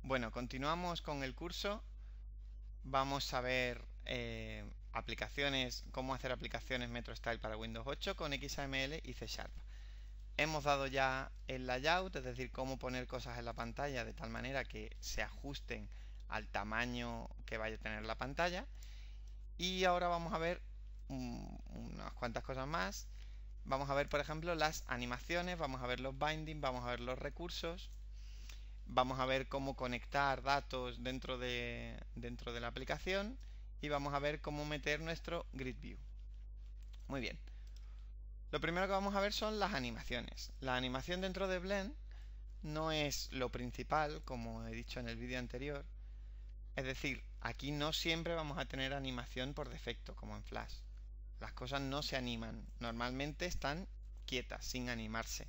Bueno, continuamos con el curso. Vamos a ver aplicaciones, cómo hacer aplicaciones MetroStyle para Windows 8 con XAML y C#. Hemos dado ya el layout, es decir, cómo poner cosas en la pantalla de tal manera que se ajusten al tamaño que vaya a tener la pantalla. Y ahora vamos a ver unas cuantas cosas más. Vamos a ver, por ejemplo, las animaciones, vamos a ver los bindings, vamos a ver los recursos. Vamos a ver cómo conectar datos dentro de la aplicación y vamos a ver cómo meter nuestro Grid View. Muy bien. Lo primero que vamos a ver son las animaciones. La animación dentro de Blend no es lo principal, como he dicho en el vídeo anterior. Es decir, aquí no siempre vamos a tener animación por defecto, como en Flash. Las cosas no se animan. Normalmente están quietas, sin animarse.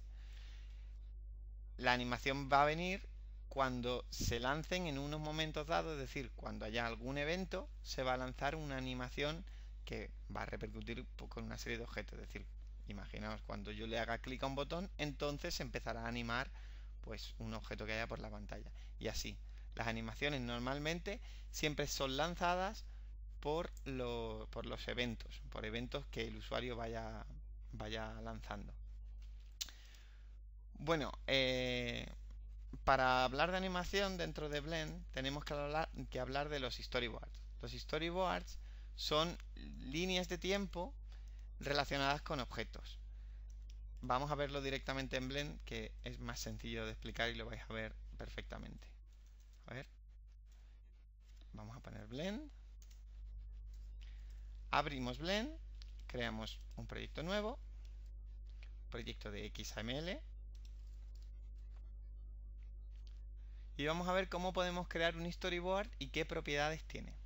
La animación va a venir cuando se lancen en unos momentos dados, es decir, cuando haya algún evento, se va a lanzar una animación que va a repercutir con una serie de objetos. Es decir, imaginaos, cuando yo le haga clic a un botón, entonces se empezará a animar pues un objeto que haya por la pantalla. Y así, las animaciones normalmente siempre son lanzadas por los eventos, por eventos que el usuario vaya lanzando. Bueno, para hablar de animación dentro de Blend tenemos que hablar de los storyboards. Los storyboards son líneas de tiempo relacionadas con objetos. Vamos a verlo directamente en Blend, que es más sencillo de explicar y lo vais a ver perfectamente. A ver, vamos a poner Blend. Abrimos Blend, creamos un proyecto nuevo, proyecto de XAML. Y vamos a ver cómo podemos crear un storyboard y qué propiedades tiene.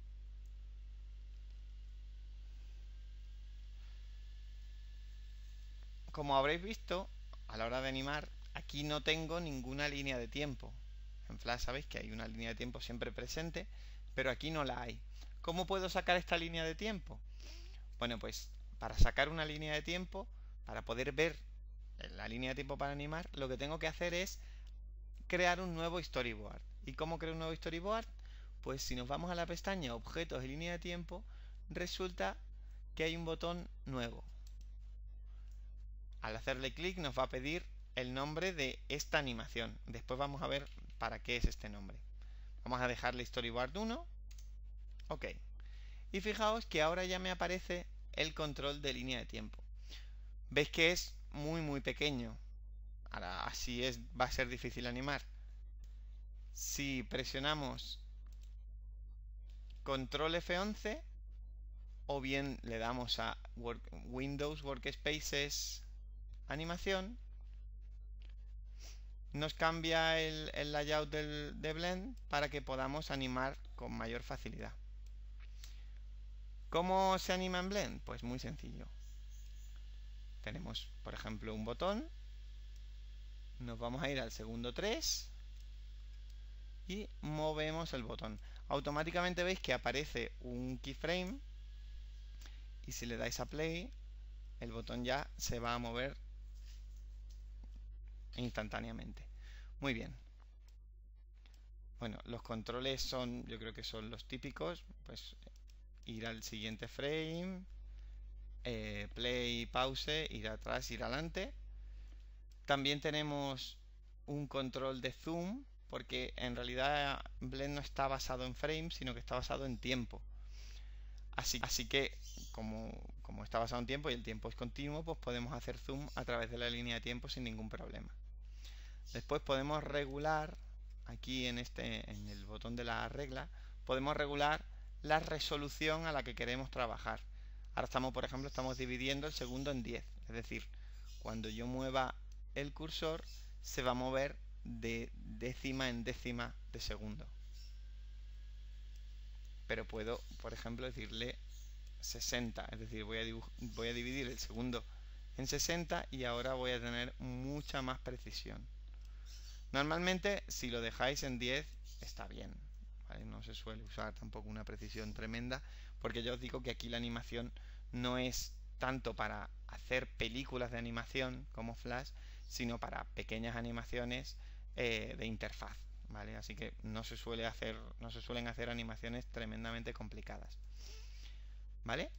Como habréis visto, a la hora de animar, aquí no tengo ninguna línea de tiempo. En Flash sabéis que hay una línea de tiempo siempre presente, pero aquí no la hay. ¿Cómo puedo sacar esta línea de tiempo? Bueno, pues para sacar una línea de tiempo, para poder ver la línea de tiempo para animar, lo que tengo que hacer es crear un nuevo storyboard. ¿Y cómo creo un nuevo storyboard? Pues si nos vamos a la pestaña Objetos y línea de tiempo, resulta que hay un botón nuevo. Al hacerle clic nos va a pedir el nombre de esta animación. Después vamos a ver para qué es este nombre. Vamos a dejarle storyboard 1. Ok. Y fijaos que ahora ya me aparece el control de línea de tiempo. Veis que es muy pequeño. Ahora así va a ser difícil animar. Si presionamos control F11 o bien le damos a Windows Workspaces Animación, nos cambia el layout de Blend para que podamos animar con mayor facilidad. ¿Cómo se anima en Blend? Pues muy sencillo. Tenemos, por ejemplo, un botón. Nos vamos a ir al segundo 3 y movemos el botón. Automáticamente veis que aparece un keyframe y si le dais a play, el botón ya se va a mover instantáneamente. Muy bien. Bueno, los controles son, yo creo que son los típicos, pues ir al siguiente frame, play, pause, ir atrás, ir adelante. También tenemos un control de zoom, porque en realidad Blend no está basado en frames, sino que está basado en tiempo. Así que, como está basado en tiempo y el tiempo es continuo, pues podemos hacer zoom a través de la línea de tiempo sin ningún problema. Después podemos regular, aquí en el botón de la regla, podemos regular la resolución a la que queremos trabajar. Ahora por ejemplo, estamos dividiendo el segundo en 10. Es decir, cuando yo mueva el cursor, se va a mover de décima en décima de segundo. Pero puedo, por ejemplo, decirle 60. Es decir, voy a dividir el segundo en 60 y ahora voy a tener mucha más precisión. Normalmente, si lo dejáis en 10, está bien, ¿vale? No se suele usar tampoco una precisión tremenda, porque ya os digo que aquí la animación no es tanto para hacer películas de animación como Flash, sino para pequeñas animaciones de interfaz. ¿vale? Así que no se suelen hacer animaciones tremendamente complicadas, ¿vale?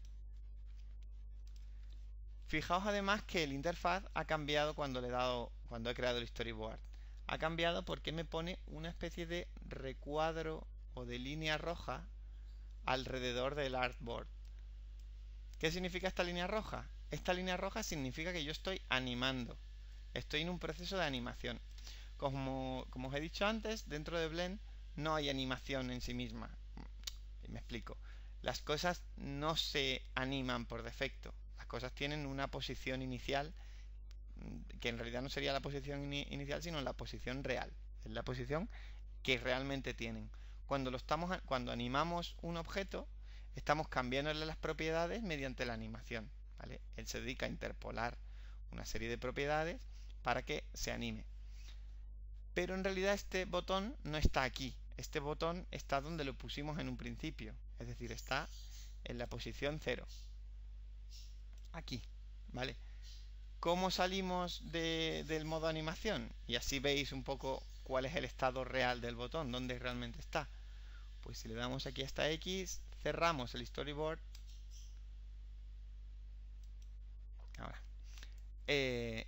Fijaos además que el interfaz ha cambiado cuando he creado el storyboard. Ha cambiado porque me pone una especie de recuadro o de línea roja alrededor del artboard. ¿Qué significa esta línea roja? Esta línea roja significa que yo estoy animando. Estoy en un proceso de animación. Como os he dicho antes, dentro de Blend no hay animación en sí misma. Me explico. Las cosas no se animan por defecto. Las cosas tienen una posición inicial que en realidad no sería la posición inicial, sino la posición real. Es la posición que realmente tienen. Cuando animamos un objeto, estamos cambiándole las propiedades mediante la animación, ¿vale? Él se dedica a interpolar una serie de propiedades para que se anime. Pero en realidad este botón no está aquí. Este botón está donde lo pusimos en un principio. Es decir, está en la posición 0. Aquí, ¿vale? ¿Cómo salimos del modo animación? Y así veis un poco cuál es el estado real del botón, dónde realmente está. Pues si le damos aquí a esta X, cerramos el storyboard. Ahora.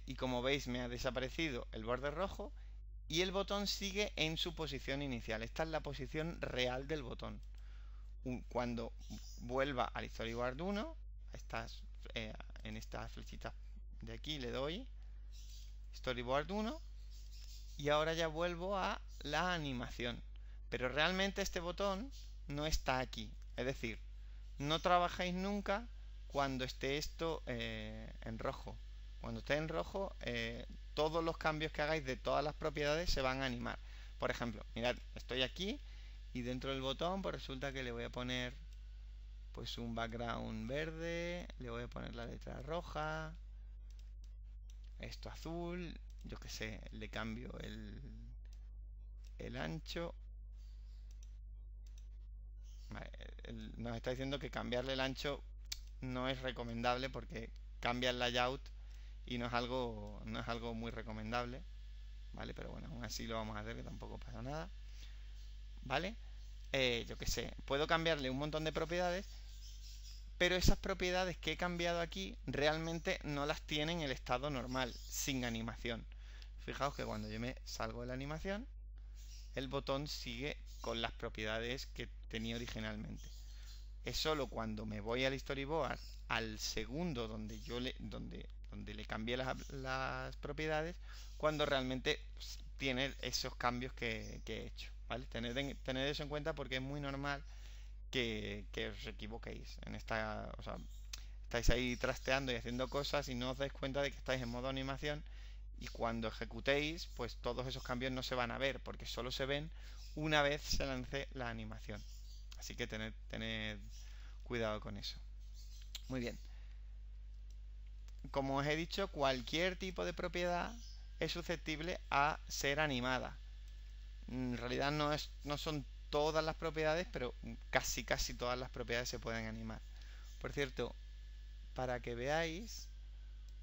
Y como veis me ha desaparecido el borde rojo y el botón sigue en su posición inicial. Esta es la posición real del botón. Cuando vuelva al storyboard 1, en estas flechitas de aquí le doy storyboard 1 y ahora ya vuelvo a la animación. Pero realmente este botón no está aquí. Es decir, no trabajéis nunca cuando esté esto en rojo. Cuando esté en rojo, todos los cambios que hagáis de todas las propiedades se van a animar. Por ejemplo, mirad, estoy aquí y dentro del botón pues resulta que le voy a poner pues un background verde, le voy a poner la letra roja, esto azul, yo que sé, le cambio el ancho. Vale, nos está diciendo que cambiarle el ancho no es recomendable porque cambia el layout y no es algo muy recomendable, ¿vale? Pero bueno, aún así lo vamos a hacer, que tampoco pasa nada, ¿vale? Yo que sé, puedo cambiarle un montón de propiedades, pero esas propiedades que he cambiado aquí realmente no las tiene en el estado normal, sin animación. Fijaos que cuando yo me salgo de la animación, el botón sigue con las propiedades que tenía originalmente. Es solo cuando me voy al storyboard, al segundo donde le cambié las propiedades, cuando realmente tiene esos cambios que he hecho, ¿vale? Tened eso en cuenta porque es muy normal que os equivoquéis en esta, o sea, estáis ahí trasteando y haciendo cosas y no os dais cuenta de que estáis en modo animación, y cuando ejecutéis pues todos esos cambios no se van a ver porque solo se ven una vez se lance la animación. Así que tened cuidado con eso. Muy bien. Como os he dicho, cualquier tipo de propiedad es susceptible a ser animada. En realidad no son todas las propiedades, pero casi todas las propiedades se pueden animar. Por cierto, para que veáis,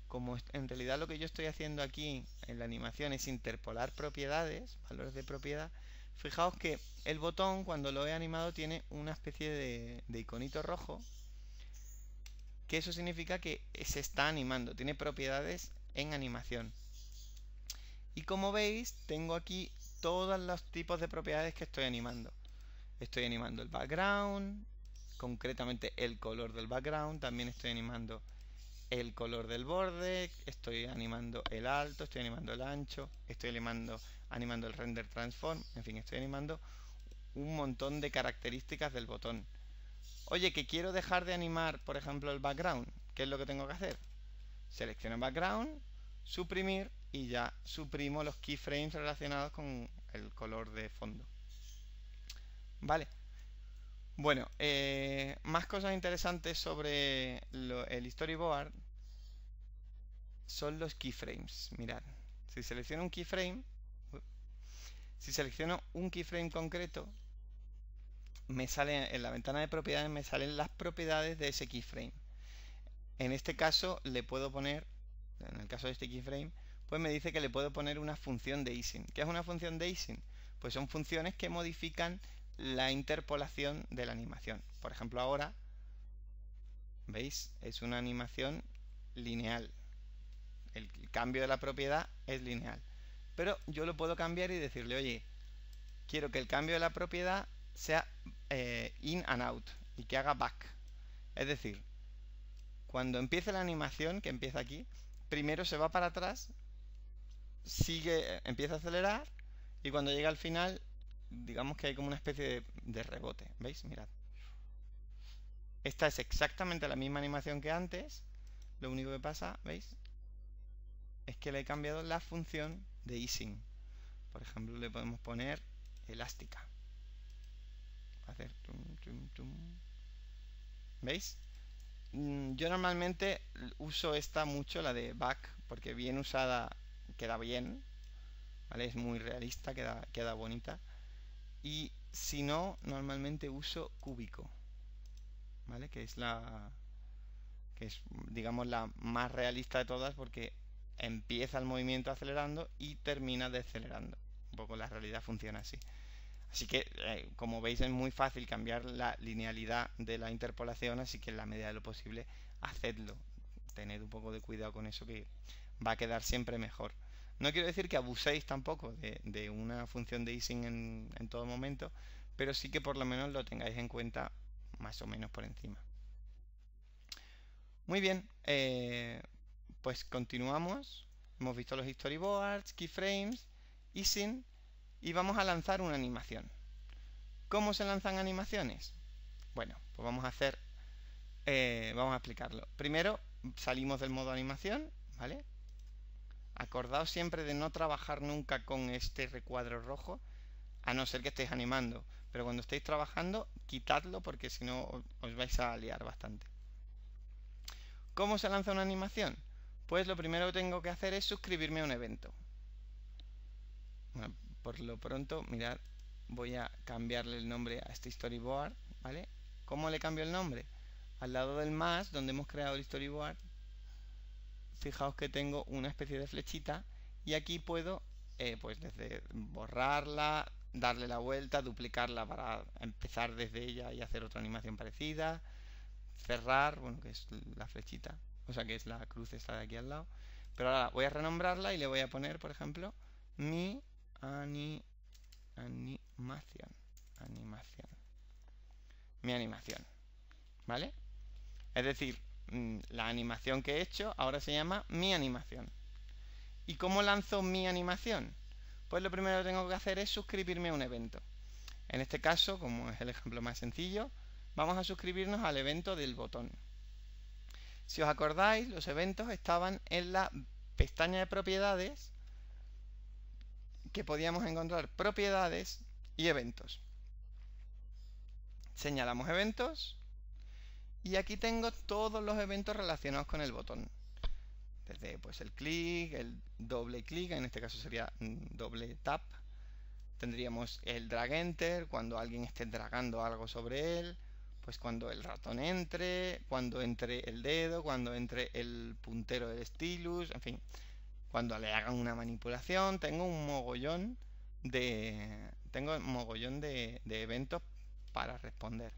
como en realidad lo que yo estoy haciendo aquí en la animación es interpolar propiedades, valores de propiedad, fijaos que el botón cuando lo he animado tiene una especie de iconito rojo, que eso significa que se está animando, tiene propiedades en animación. Y como veis, tengo aquí todos los tipos de propiedades que estoy animando. Estoy animando el background, concretamente el color del background, también estoy animando el color del borde, estoy animando el alto, estoy animando el ancho, estoy animando el render transform, en fin, estoy animando un montón de características del botón. Oye, que quiero dejar de animar, por ejemplo, el background, ¿qué es lo que tengo que hacer? Selecciono background, suprimir y ya suprimo los keyframes relacionados con el color de fondo. Vale. Bueno, más cosas interesantes sobre el storyboard son los keyframes. Mirad, si selecciono un keyframe, concreto, me sale en la ventana de propiedades, me salen las propiedades de ese keyframe. En este caso le puedo poner, en el caso de este keyframe, pues me dice que le puedo poner una función de easing. ¿Qué es una función de easing? pues son funciones que modifican la interpolación de la animación. Por ejemplo, ahora, ¿veis? Es una animación lineal. El cambio de la propiedad es lineal. Pero yo lo puedo cambiar y decirle, oye, quiero que el cambio de la propiedad sea in and out y que haga back. Es decir, cuando empiece la animación, que empieza aquí, primero se va para atrás, empieza a acelerar y cuando llega al final, digamos que hay como una especie de rebote. ¿Veis? Mirad. Esta es exactamente la misma animación que antes. Lo único que pasa, ¿veis? Es que le he cambiado la función de easing. Por ejemplo, le podemos poner elástica. Hacer tum, tum, tum. ¿Veis? Yo normalmente uso esta mucho, la de back, porque bien usada queda bien, ¿vale? Es muy realista, queda bonita. Y si no, normalmente uso cúbico, ¿vale? Que es digamos la más realista de todas porque empieza el movimiento acelerando y termina decelerando. Un poco la realidad funciona así. Así que, como veis, es muy fácil cambiar la linealidad de la interpolación, así que en la medida de lo posible, hacedlo. Tened un poco de cuidado con eso, que va a quedar siempre mejor. No quiero decir que abuséis tampoco de una función de easing en todo momento, pero sí que por lo menos lo tengáis en cuenta más o menos por encima. Muy bien, pues continuamos. Hemos visto los storyboards, keyframes, easing y vamos a lanzar una animación. ¿Cómo se lanzan animaciones? Bueno, pues vamos a explicarlo. Primero salimos del modo animación, ¿vale? Acordaos siempre de no trabajar nunca con este recuadro rojo, a no ser que estéis animando. Pero cuando estéis trabajando, quitadlo porque si no os vais a liar bastante. ¿Cómo se lanza una animación? Pues lo primero que tengo que hacer es suscribirme a un evento. Bueno, por lo pronto, mirad, voy a cambiarle el nombre a este storyboard, ¿vale? ¿Cómo le cambio el nombre? Al lado del más, donde hemos creado el storyboard, fijaos que tengo una especie de flechita y aquí puedo, pues desde borrarla, darle la vuelta, duplicarla para empezar desde ella y hacer otra animación parecida, cerrar, bueno, que es la flechita, o sea que es la cruz esta de aquí al lado. Pero ahora voy a renombrarla y le voy a poner, por ejemplo, mi animación. Mi animación. ¿Vale? Es decir, la animación que he hecho ahora se llama mi animación. ¿Y cómo lanzo mi animación? Pues lo primero que tengo que hacer es suscribirme a un evento. En este caso, como es el ejemplo más sencillo, vamos a suscribirnos al evento del botón. Si os acordáis, los eventos estaban en la pestaña de propiedades, que podíamos encontrar propiedades y eventos. Señalamos eventos y aquí tengo todos los eventos relacionados con el botón. Desde pues el clic, el doble clic, en este caso sería doble tap. Tendríamos el drag enter, cuando alguien esté dragando algo sobre él, pues cuando el ratón entre, cuando entre el dedo, cuando entre el puntero del stylus, en fin, cuando le hagan una manipulación. Tengo un mogollón de eventos para responder.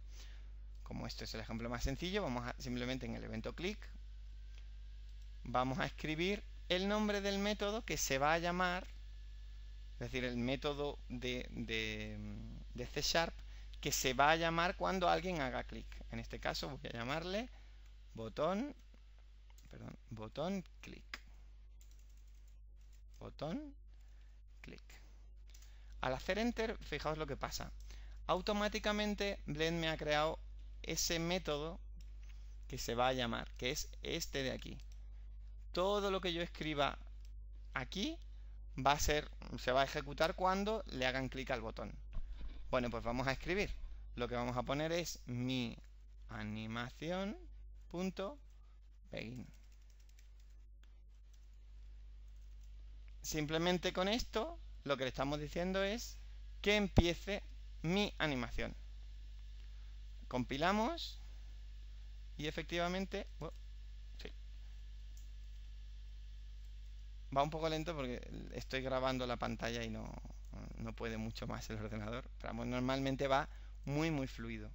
Como este es el ejemplo más sencillo, vamos a simplemente en el evento click vamos a escribir el nombre del método que se va a llamar, es decir, el método de C# que se va a llamar cuando alguien haga clic. En este caso voy a llamarle botón click. Botón click. Al hacer enter, fijaos lo que pasa. Automáticamente Blend me ha creado ese método que se va a llamar, que es este de aquí. Todo lo que yo escriba aquí se va a ejecutar cuando le hagan clic al botón. Bueno, pues vamos a escribir. Lo que vamos a poner es mi animación.begin. Simplemente con esto lo que le estamos diciendo es que empiece mi animación. Compilamos y efectivamente sí. Va un poco lento porque estoy grabando la pantalla y no no puede mucho más el ordenador, pero vamos, normalmente va muy fluido.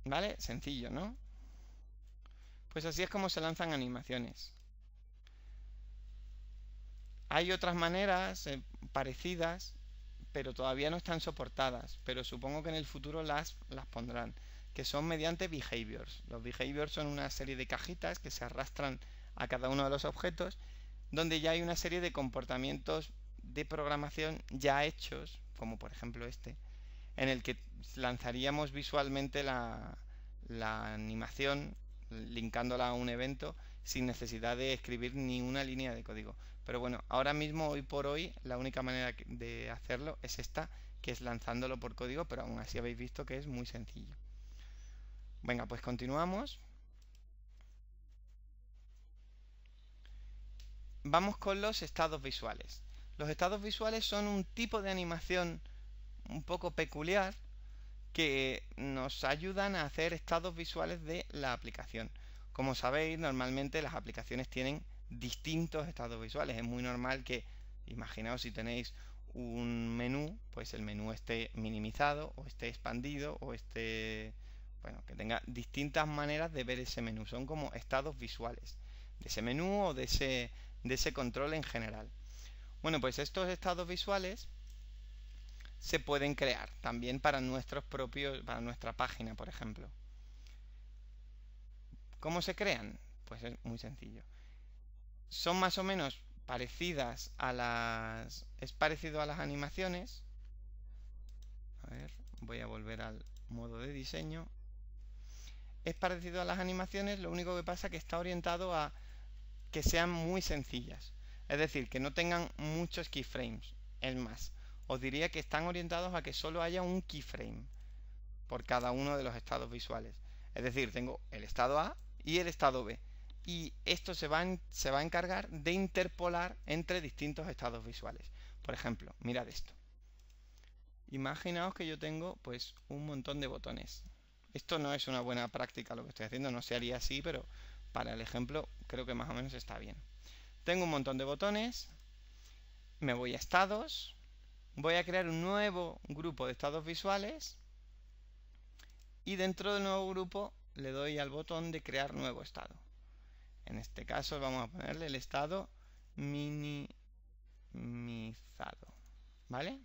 ¿Vale? Sencillo, ¿no? Pues así es como se lanzan animaciones. Hay otras maneras parecidas, pero todavía no están soportadas, pero supongo que en el futuro las pondrán, que son mediante behaviors. Los behaviors son una serie de cajitas que se arrastran a cada uno de los objetos, donde ya hay una serie de comportamientos de programación ya hechos, como por ejemplo este, en el que lanzaríamos visualmente la animación linkándola a un evento sin necesidad de escribir ni una línea de código. Pero bueno, ahora mismo, hoy por hoy, la única manera de hacerlo es esta, que es lanzándolo por código, pero aún así habéis visto que es muy sencillo. Venga, pues continuamos. Vamos con los estados visuales. Los estados visuales son un tipo de animación un poco peculiar que nos ayudan a hacer estados visuales de la aplicación. Como sabéis, normalmente las aplicaciones tienen distintos estados visuales. Es muy normal que, imaginaos si tenéis un menú, pues el menú esté minimizado o esté expandido o esté, bueno, que tenga distintas maneras de ver ese menú. Son como estados visuales de ese menú o de ese control en general. Bueno, pues estos estados visuales se pueden crear también para para nuestra página, por ejemplo. ¿Cómo se crean? Pues es muy sencillo. Son más o menos parecidas a es parecido a las animaciones. A ver, voy a volver al modo de diseño. Es parecido a las animaciones, lo único que pasa es que está orientado a que sean muy sencillas. Es decir, que no tengan muchos keyframes. Es más, os diría que están orientados a que solo haya un keyframe por cada uno de los estados visuales. Es decir, tengo el estado A y el estado B. Y esto se va a encargar de interpolar entre distintos estados visuales. Por ejemplo, mirad esto. Imaginaos que yo tengo pues un montón de botones. Esto no es una buena práctica lo que estoy haciendo, no se haría así, pero para el ejemplo creo que más o menos está bien. Tengo un montón de botones, me voy a estados, voy a crear un nuevo grupo de estados visuales y dentro del nuevo grupo le doy al botón de crear nuevo estado. En este caso vamos a ponerle el estado minimizado, ¿vale?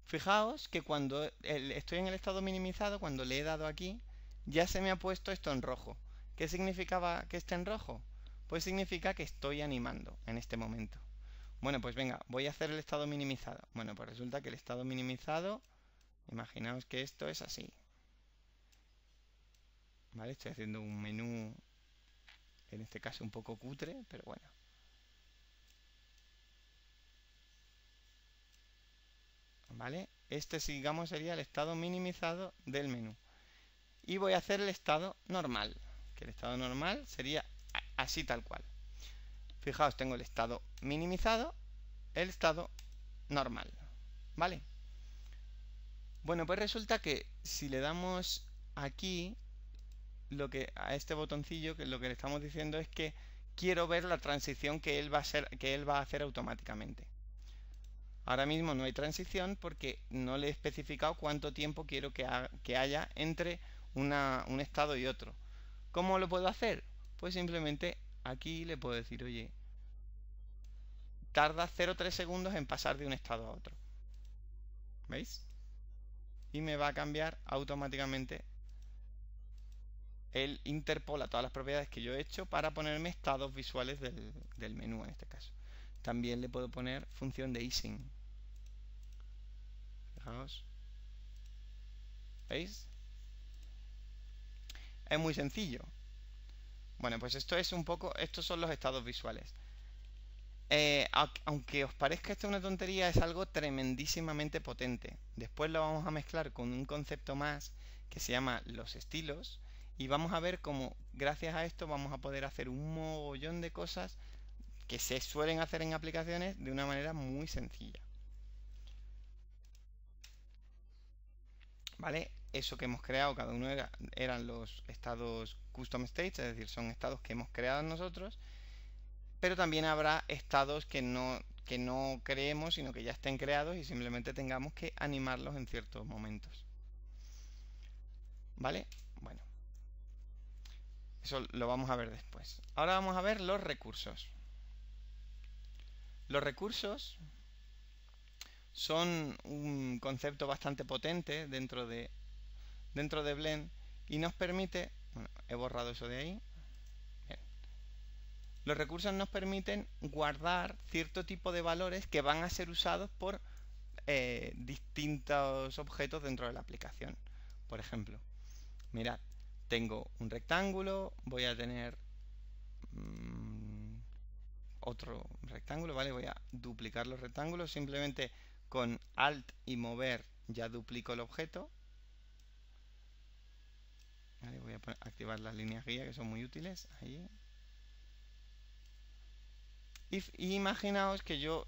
Fijaos que cuando estoy en el estado minimizado, cuando le he dado aquí, ya se me ha puesto esto en rojo. ¿Qué significaba que esté en rojo? Pues significa que estoy animando en este momento. Bueno, pues venga, voy a hacer el estado minimizado. Bueno, pues resulta que el estado minimizado, imaginaos que esto es así. ¿Vale? Estoy haciendo un menú, en este caso un poco cutre, pero bueno. ¿Vale? Este, digamos, sería el estado minimizado del menú. Y voy a hacer el estado normal, que el estado normal sería así tal cual. Fijaos, tengo el estado minimizado, el estado normal. ¿Vale? Bueno, pues resulta que si le damos aquí a este botoncillo, que lo que le estamos diciendo es que quiero ver la transición que él va a hacer automáticamente. Ahora mismo no hay transición porque no le he especificado cuánto tiempo quiero que haya entre un estado y otro. ¿Cómo lo puedo hacer? Pues simplemente aquí le puedo decir, oye, tarda 0,3 segundos en pasar de un estado a otro. ¿Veis? Y me va a cambiar automáticamente. Él interpola todas las propiedades que yo he hecho para ponerme estados visuales del menú en este caso. También le puedo poner función de easing. Fijaos. ¿Veis? Es muy sencillo. Bueno, pues estos son los estados visuales. Aunque os parezca esto una tontería, es algo tremendísimamente potente. Después lo vamos a mezclar con un concepto más que se llama los estilos y vamos a ver cómo gracias a esto vamos a poder hacer un mogollón de cosas que se suelen hacer en aplicaciones de una manera muy sencilla. ¿Vale? Eso que hemos creado, cada uno eran los estados custom states, es decir, son estados que hemos creado nosotros. pero también habrá estados que no creemos, sino que ya estén creados y simplemente tengamos que animarlos en ciertos momentos. ¿Vale? Bueno, eso lo vamos a ver después. Ahora vamos a ver los recursos. Los recursos son un concepto bastante potente dentro de Blend y nos permite, bueno, he borrado eso de ahí. Bien. Los recursos nos permiten guardar cierto tipo de valores que van a ser usados por distintos objetos dentro de la aplicación. Por ejemplo, mirad, tengo un rectángulo, voy a tener otro rectángulo, ¿vale? Voy a duplicar los rectángulos, simplemente con Alt y mover ya duplico el objeto. Vale, voy a activar las líneas guía que son muy útiles. Ahí. Y imaginaos que yo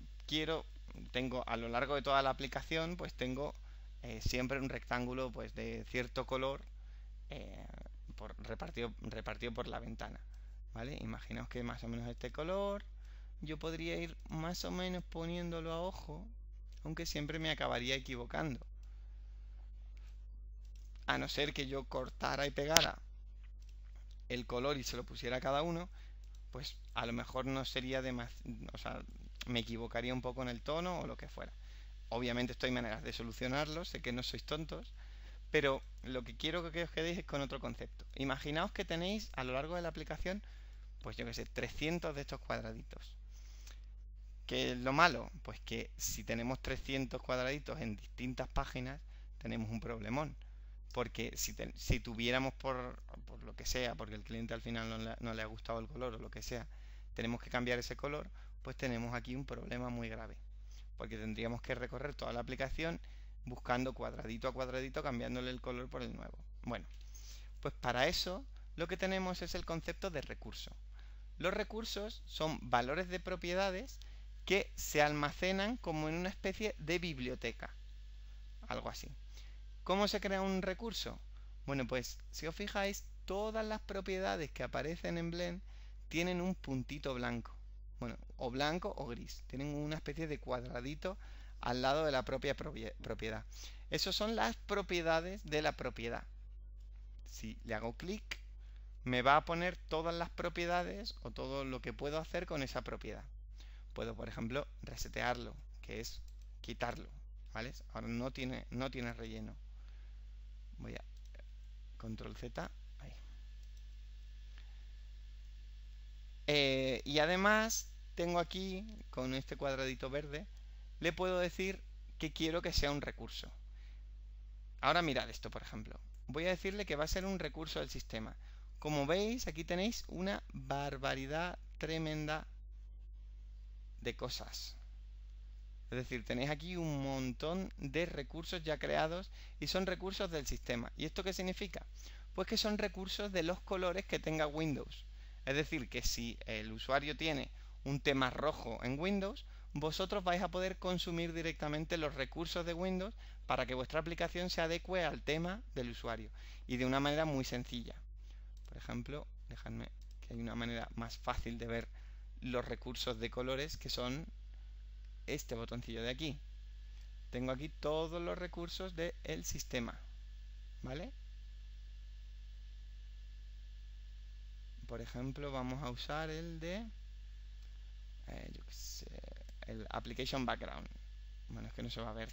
tengo a lo largo de toda la aplicación, pues tengo siempre un rectángulo pues de cierto color repartido por la ventana. ¿Vale? Imaginaos que más o menos este color, yo podría ir más o menos poniéndolo a ojo, aunque siempre me acabaría equivocando. A no ser que yo cortara y pegara el color y se lo pusiera a cada uno, pues a lo mejor no sería o sea, me equivocaría un poco en el tono o lo que fuera. Obviamente esto hay maneras de solucionarlo, sé que no sois tontos, pero lo que quiero que os quedéis es con otro concepto. Imaginaos que tenéis a lo largo de la aplicación, pues yo que sé, 300 de estos cuadraditos. ¿Qué es lo malo? Pues que si tenemos 300 cuadraditos en distintas páginas, tenemos un problemón. Porque si tuviéramos por lo que sea, porque el cliente al final no le ha gustado el color o lo que sea, tenemos que cambiar ese color, pues tenemos aquí un problema muy grave. Porque tendríamos que recorrer toda la aplicación buscando cuadradito a cuadradito, cambiándole el color por el nuevo. Bueno, pues para eso lo que tenemos es el concepto de recurso. Los recursos son valores de propiedades que se almacenan como en una especie de biblioteca. Algo así. ¿Cómo se crea un recurso? Bueno, pues si os fijáis, todas las propiedades que aparecen en Blend tienen un puntito blanco. Bueno, o blanco o gris. Tienen una especie de cuadradito al lado de la propia propiedad. Esas son las propiedades de la propiedad. Si le hago clic, me va a poner todas las propiedades o todo lo que puedo hacer con esa propiedad. Puedo, por ejemplo, resetearlo, que es quitarlo, ¿vale? Ahora no tiene relleno. Voy a control Z, ahí. Y además tengo aquí, con este cuadradito verde, le puedo decir que quiero que sea un recurso. Ahora mirad esto, por ejemplo. Voy a decirle que va a ser un recurso del sistema. Como veis, aquí tenéis una barbaridad tremenda de cosas. Es decir, tenéis aquí un montón de recursos ya creados y son recursos del sistema. ¿Y esto qué significa? Pues que son recursos de los colores que tenga Windows. Es decir, que si el usuario tiene un tema rojo en Windows, vosotros vais a poder consumir directamente los recursos de Windows para que vuestra aplicación se adecue al tema del usuario y de una manera muy sencilla. Por ejemplo, dejadme que hay una manera más fácil de ver los recursos de colores, que son este botoncillo de aquí. Tengo aquí todos los recursos del sistema, ¿vale? Por ejemplo, vamos a usar el de yo qué sé, el Application Background. Bueno, es que no se va a ver.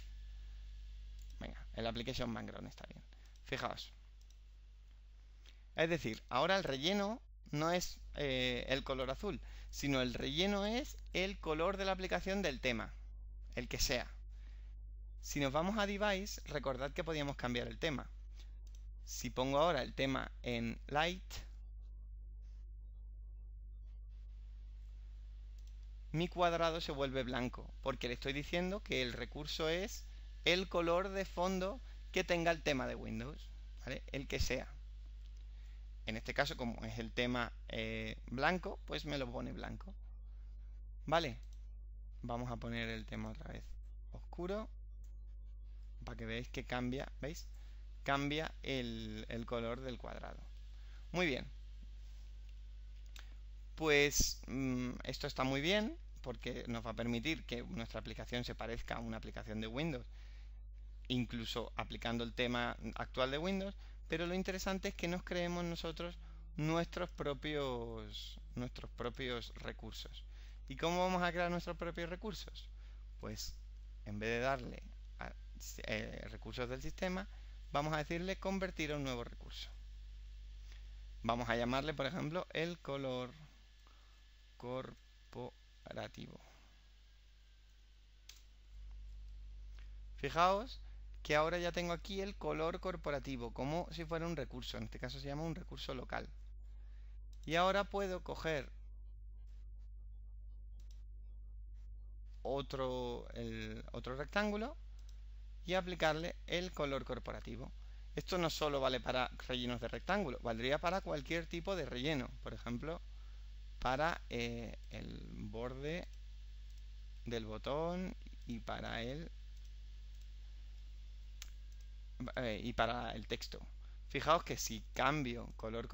Venga, el Application Background está bien. Fijaos. Es decir, ahora el relleno no es el color azul, sino el relleno es el color de la aplicación del tema, el que sea. Si nos vamos a Device, recordad que podíamos cambiar el tema. Si pongo ahora el tema en Light, mi cuadrado se vuelve blanco, porque le estoy diciendo que el recurso es el color de fondo que tenga el tema de Windows, ¿vale? El que sea. En este caso, como es el tema blanco, pues me lo pone blanco. ¿Vale? Vamos a poner el tema otra vez oscuro, para que veáis que cambia, ¿veis? Cambia el color del cuadrado. Muy bien. pues esto está muy bien porque nos va a permitir que nuestra aplicación se parezca a una aplicación de Windows, incluso aplicando el tema actual de Windows, pero lo interesante es que nos creemos nosotros nuestros propios recursos. ¿Y cómo vamos a crear nuestros propios recursos? Pues en vez de darle a recursos del sistema, vamos a decirle convertir a un nuevo recurso. Vamos a llamarle, por ejemplo, el color corporativo. Fijaos que ahora ya tengo aquí el color corporativo, como si fuera un recurso. En este caso se llama un recurso local. Y ahora puedo coger otro rectángulo y aplicarle el color corporativo. Esto no solo vale para rellenos de rectángulo, valdría para cualquier tipo de relleno. Por ejemplo, para el borde del botón y para el texto. Fijaos que si cambio color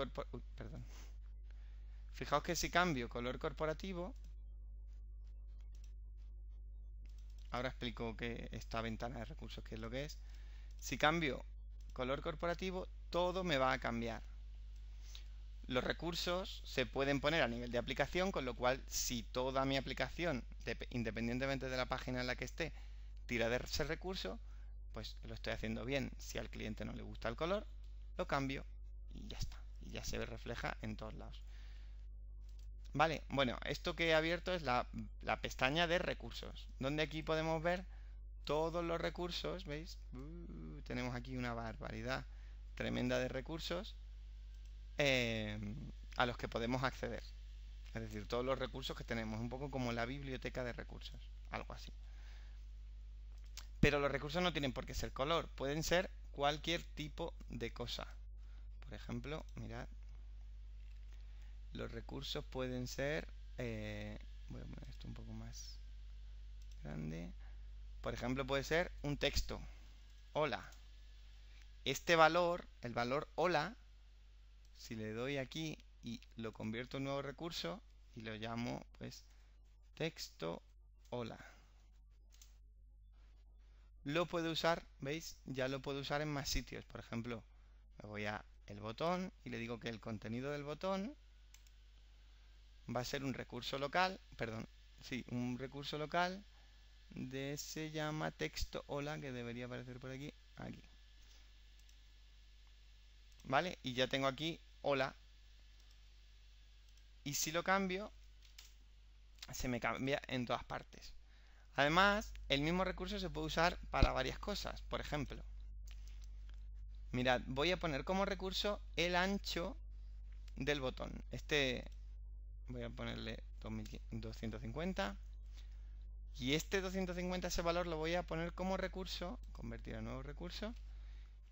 corporativo, ahora explico que esta ventana de recursos qué es lo que es. Si cambio color corporativo, todo me va a cambiar. Los recursos se pueden poner a nivel de aplicación, con lo cual si toda mi aplicación, independientemente de la página en la que esté, tira de ese recurso, pues lo estoy haciendo bien. Si al cliente no le gusta el color, lo cambio y ya está. Y ya se refleja en todos lados. Vale, bueno, esto que he abierto es la pestaña de recursos, donde aquí podemos ver todos los recursos, ¿veis? Tenemos aquí una barbaridad tremenda de recursos a los que podemos acceder. Es decir, todos los recursos que tenemos, un poco como la biblioteca de recursos, algo así. Pero los recursos no tienen por qué ser color, pueden ser cualquier tipo de cosa. Por ejemplo, mirad, los recursos pueden ser, voy a poner esto un poco más grande. Por ejemplo, puede ser un texto. Hola. Este valor, el valor hola, si le doy aquí y lo convierto en nuevo recurso y lo llamo pues texto hola, lo puedo usar, ¿veis? Ya lo puedo usar en más sitios. Por ejemplo, me voy a el botón y le digo que el contenido del botón va a ser un recurso local, perdón, sí, un recurso local se llama texto hola, que debería aparecer por aquí, ¿vale? Y ya tengo aquí hola. Y si lo cambio, se me cambia en todas partes. Además, el mismo recurso se puede usar para varias cosas. Por ejemplo, mirad, voy a poner como recurso el ancho del botón. Voy a ponerle 250. Y este 250, ese valor lo voy a poner como recurso, convertir a nuevo recurso,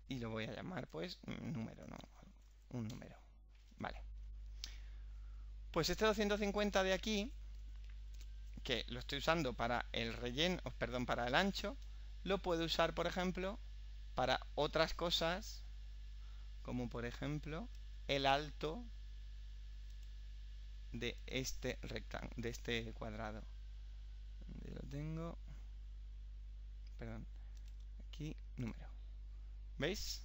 y lo voy a llamar pues número, ¿no? Un número. Vale. Pues este 250 de aquí, que lo estoy usando para el relleno, perdón, para el ancho, lo puedo usar, por ejemplo, para otras cosas, como por ejemplo el alto de este rectángulo, de este cuadrado. ¿Dónde lo tengo? Perdón, aquí número. ¿Veis?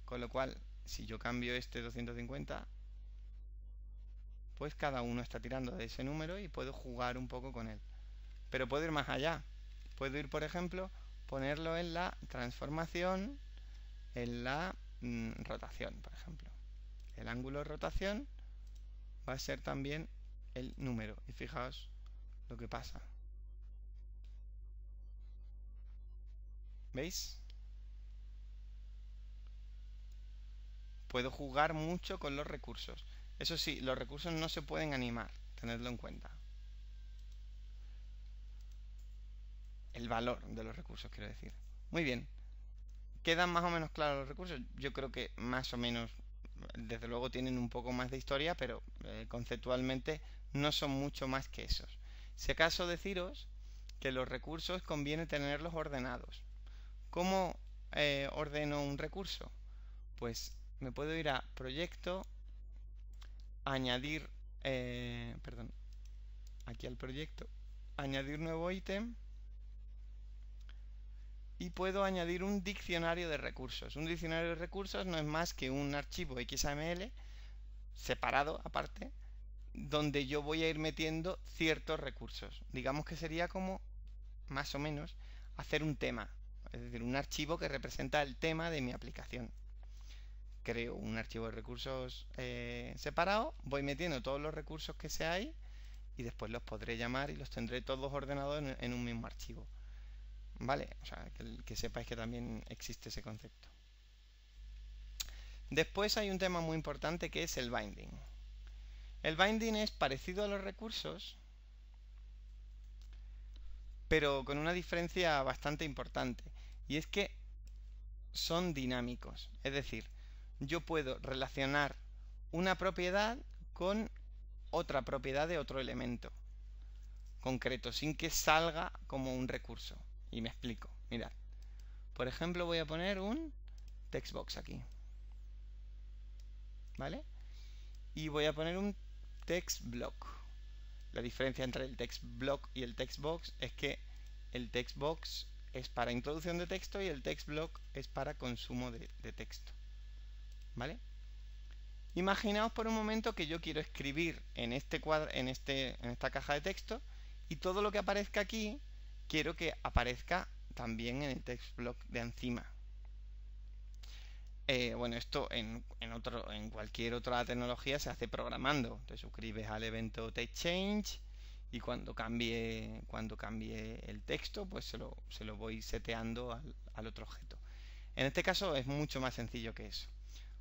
Con lo cual, si yo cambio este 250, pues cada uno está tirando de ese número y puedo jugar un poco con él. Pero puedo ir más allá. Puedo ir, por ejemplo, ponerlo en la transformación, en la rotación, por ejemplo. El ángulo de rotación va a ser también el número. Y fijaos lo que pasa. ¿Veis? Puedo jugar mucho con los recursos. Eso sí, los recursos no se pueden animar, tenedlo en cuenta. El valor de los recursos, quiero decir. Muy bien. ¿Quedan más o menos claros los recursos? Yo creo que más o menos, desde luego tienen un poco más de historia, pero conceptualmente no son mucho más que esos. Si acaso deciros que los recursos conviene tenerlos ordenados. ¿Cómo ordeno un recurso? Pues me puedo ir a proyecto, añadir perdón, aquí al proyecto, añadir nuevo ítem y puedo añadir un diccionario de recursos. Un diccionario de recursos no es más que un archivo XML separado aparte, donde yo voy a ir metiendo ciertos recursos. Digamos que sería como, más o menos, hacer un tema, es decir, un archivo que representa el tema de mi aplicación. Creo un archivo de recursos separado, voy metiendo todos los recursos que sea ahí y después los podré llamar y los tendré todos ordenados en un mismo archivo. ¿Vale? O sea, que sepáis que también existe ese concepto. Después hay un tema muy importante que es el binding. El binding es parecido a los recursos, pero con una diferencia bastante importante. Y es que son dinámicos. Es decir, yo puedo relacionar una propiedad con otra propiedad de otro elemento concreto, sin que salga como un recurso. Y me explico. Mirad. Por ejemplo, voy a poner un textbox aquí. ¿Vale? Y voy a poner un textblock. La diferencia entre el textblock y el textbox es que el textbox es para introducción de texto y el textblock es para consumo de texto. ¿Vale? Imaginaos por un momento que yo quiero escribir en esta caja de texto y todo lo que aparezca aquí quiero que aparezca también en el textblock de encima. Bueno, esto en cualquier otra tecnología se hace programando. Te suscribes al evento TextChange y cuando cambie el texto, pues se lo voy seteando al otro objeto. En este caso es mucho más sencillo que eso.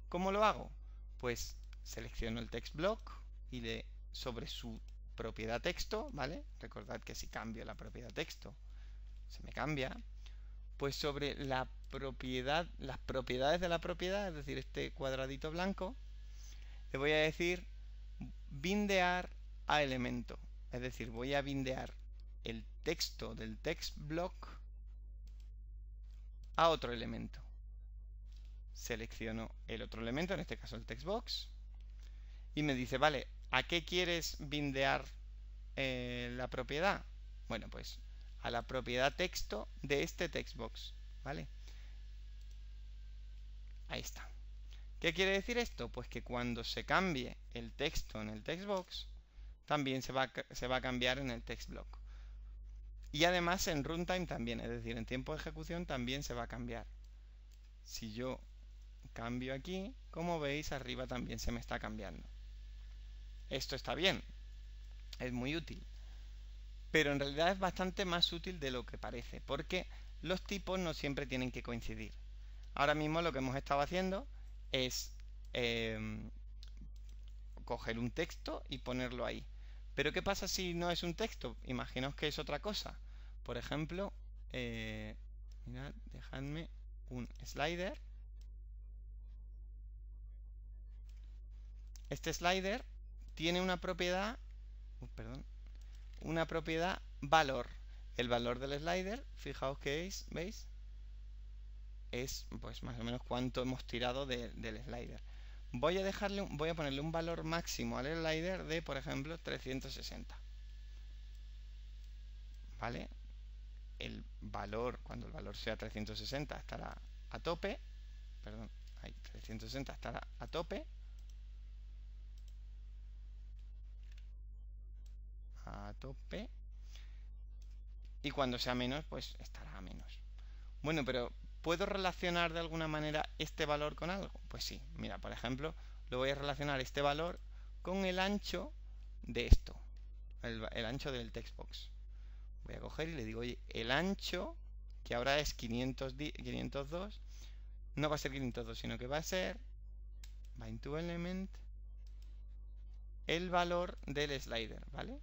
¿Cómo lo hago? Pues selecciono el textblock y sobre su propiedad texto, ¿vale? Recordad que si cambio la propiedad texto, se me cambia. Pues sobre las propiedades de la propiedad, es decir, este cuadradito blanco, le voy a decir bindear a elemento. Es decir, voy a bindear el texto del textblock a otro elemento. Selecciono el otro elemento, en este caso el textbox, y me dice, vale, ¿a qué quieres bindear la propiedad? Bueno, pues a la propiedad texto de este textbox, ¿vale? Ahí está. ¿Qué quiere decir esto? Pues que cuando se cambie el texto en el textbox, también se va a cambiar en el textblock. Y además en runtime también, es decir, en tiempo de ejecución también se va a cambiar. Si yo cambio aquí, como veis, arriba también se me está cambiando. Esto está bien, es muy útil. Pero en realidad es bastante más útil de lo que parece, porque los tipos no siempre tienen que coincidir. Ahora mismo lo que hemos estado haciendo es coger un texto y ponerlo ahí. Pero ¿qué pasa si no es un texto? Imaginaos que es otra cosa. Por ejemplo, mirad, dejadme un slider. Este slider tiene una propiedad, una propiedad valor. El valor del slider, fijaos que ¿veis? Es pues más o menos cuánto hemos tirado del slider. Voy a ponerle un valor máximo al slider de, por ejemplo, 360. ¿Vale? Cuando el valor sea 360 estará a tope. Perdón, ahí 360 estará a tope. A tope. Y cuando sea menos, pues estará a menos. Bueno, pero ¿puedo relacionar de alguna manera este valor con algo? Pues sí, mira, por ejemplo, lo voy a relacionar este valor con el ancho de esto, el ancho del textbox. Voy a coger y le digo, oye, el ancho, que ahora es 502, no va a ser 502, sino que va a ser bind to element, el valor del slider, ¿vale?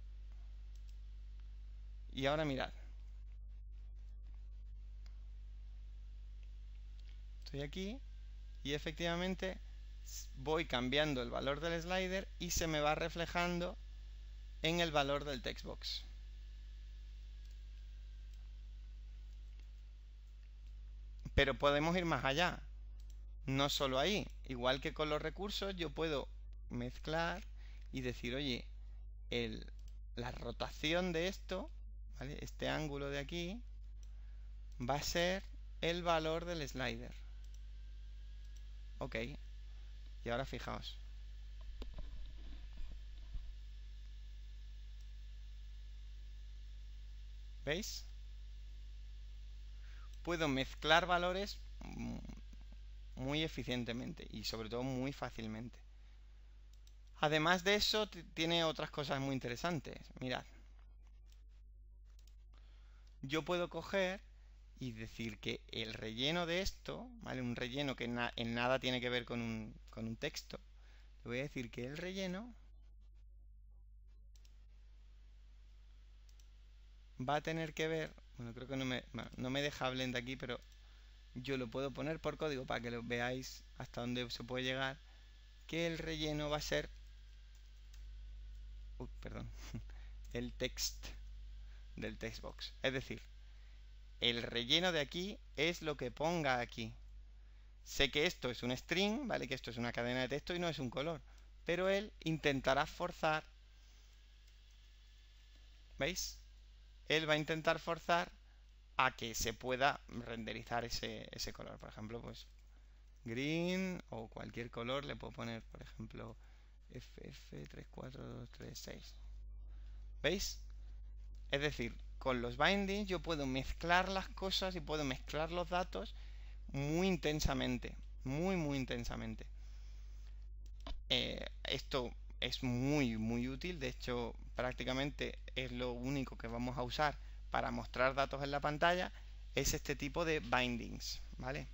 Y ahora mirad. Estoy aquí y efectivamente voy cambiando el valor del slider y se me va reflejando en el valor del textbox. Pero podemos ir más allá. No solo ahí. Igual que con los recursos, yo puedo mezclar y decir, oye, la rotación de esto, ¿vale? Este ángulo de aquí va a ser el valor del slider. Ok, y ahora fijaos. ¿Veis? Puedo mezclar valores muy eficientemente y sobre todo muy fácilmente. Además de eso, tiene otras cosas muy interesantes. Mirad. Yo puedo coger y decir que el relleno de esto, ¿vale? Un relleno que en nada tiene que ver con un texto. Le voy a decir que el relleno va a tener que ver, bueno, creo que no me deja Blend aquí, pero yo lo puedo poner por código para que lo veáis hasta dónde se puede llegar, que el relleno va a ser, perdón, el text del textbox. Es decir, el relleno de aquí es lo que ponga aquí. Sé que esto es un string, ¿vale? Que esto es una cadena de texto y no es un color. Pero él intentará forzar, ¿veis? Él va a intentar forzar a que se pueda renderizar ese color. Por ejemplo, pues green o cualquier color le puedo poner, por ejemplo, FF34236. ¿Veis? Es decir, con los bindings yo puedo mezclar las cosas y puedo mezclar los datos muy intensamente, muy intensamente. Esto es muy útil, de hecho prácticamente es lo único que vamos a usar para mostrar datos en la pantalla, es este tipo de bindings, ¿vale?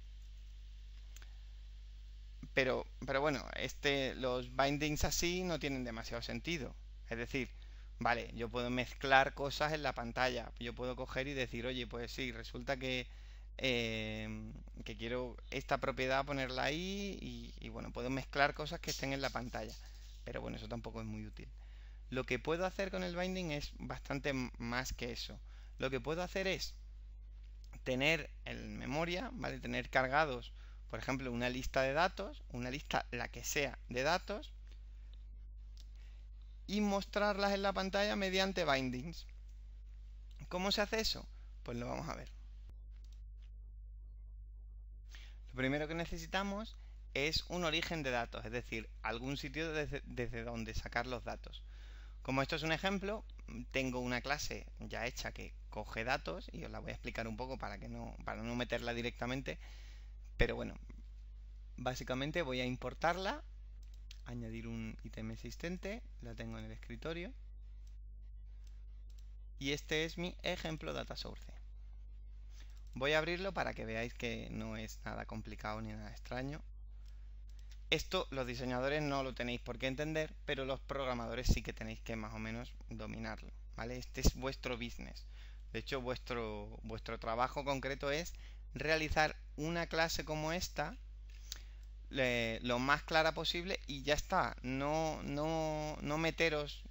Pero bueno, los bindings así no tienen demasiado sentido. Es decir, vale, yo puedo mezclar cosas en la pantalla. Yo puedo coger y decir, oye, pues sí, resulta que quiero esta propiedad ponerla ahí y bueno, puedo mezclar cosas que estén en la pantalla. Pero bueno, eso tampoco es muy útil. Lo que puedo hacer con el binding es bastante más que eso. Lo que puedo hacer es tener en memoria, ¿vale? Tener cargados, por ejemplo, una lista de datos, una lista, la que sea, de datos, y mostrarlas en la pantalla mediante bindings. ¿Cómo se hace eso? Pues lo vamos a ver. Lo primero que necesitamos es un origen de datos, es decir, algún sitio desde donde sacar los datos. Como esto es un ejemplo, tengo una clase ya hecha que coge datos y os la voy a explicar un poco para no meterla directamente, pero bueno, básicamente voy a importarla, añadir un ítem existente, la tengo en el escritorio y este es mi ejemplo data source. Voy a abrirlo para que veáis que no es nada complicado ni nada extraño. Esto los diseñadores no lo tenéis por qué entender, pero los programadores sí que tenéis que más o menos dominarlo, ¿vale? Este es vuestro business. De hecho, vuestro trabajo concreto es realizar una clase como esta lo más clara posible y ya está. No meteros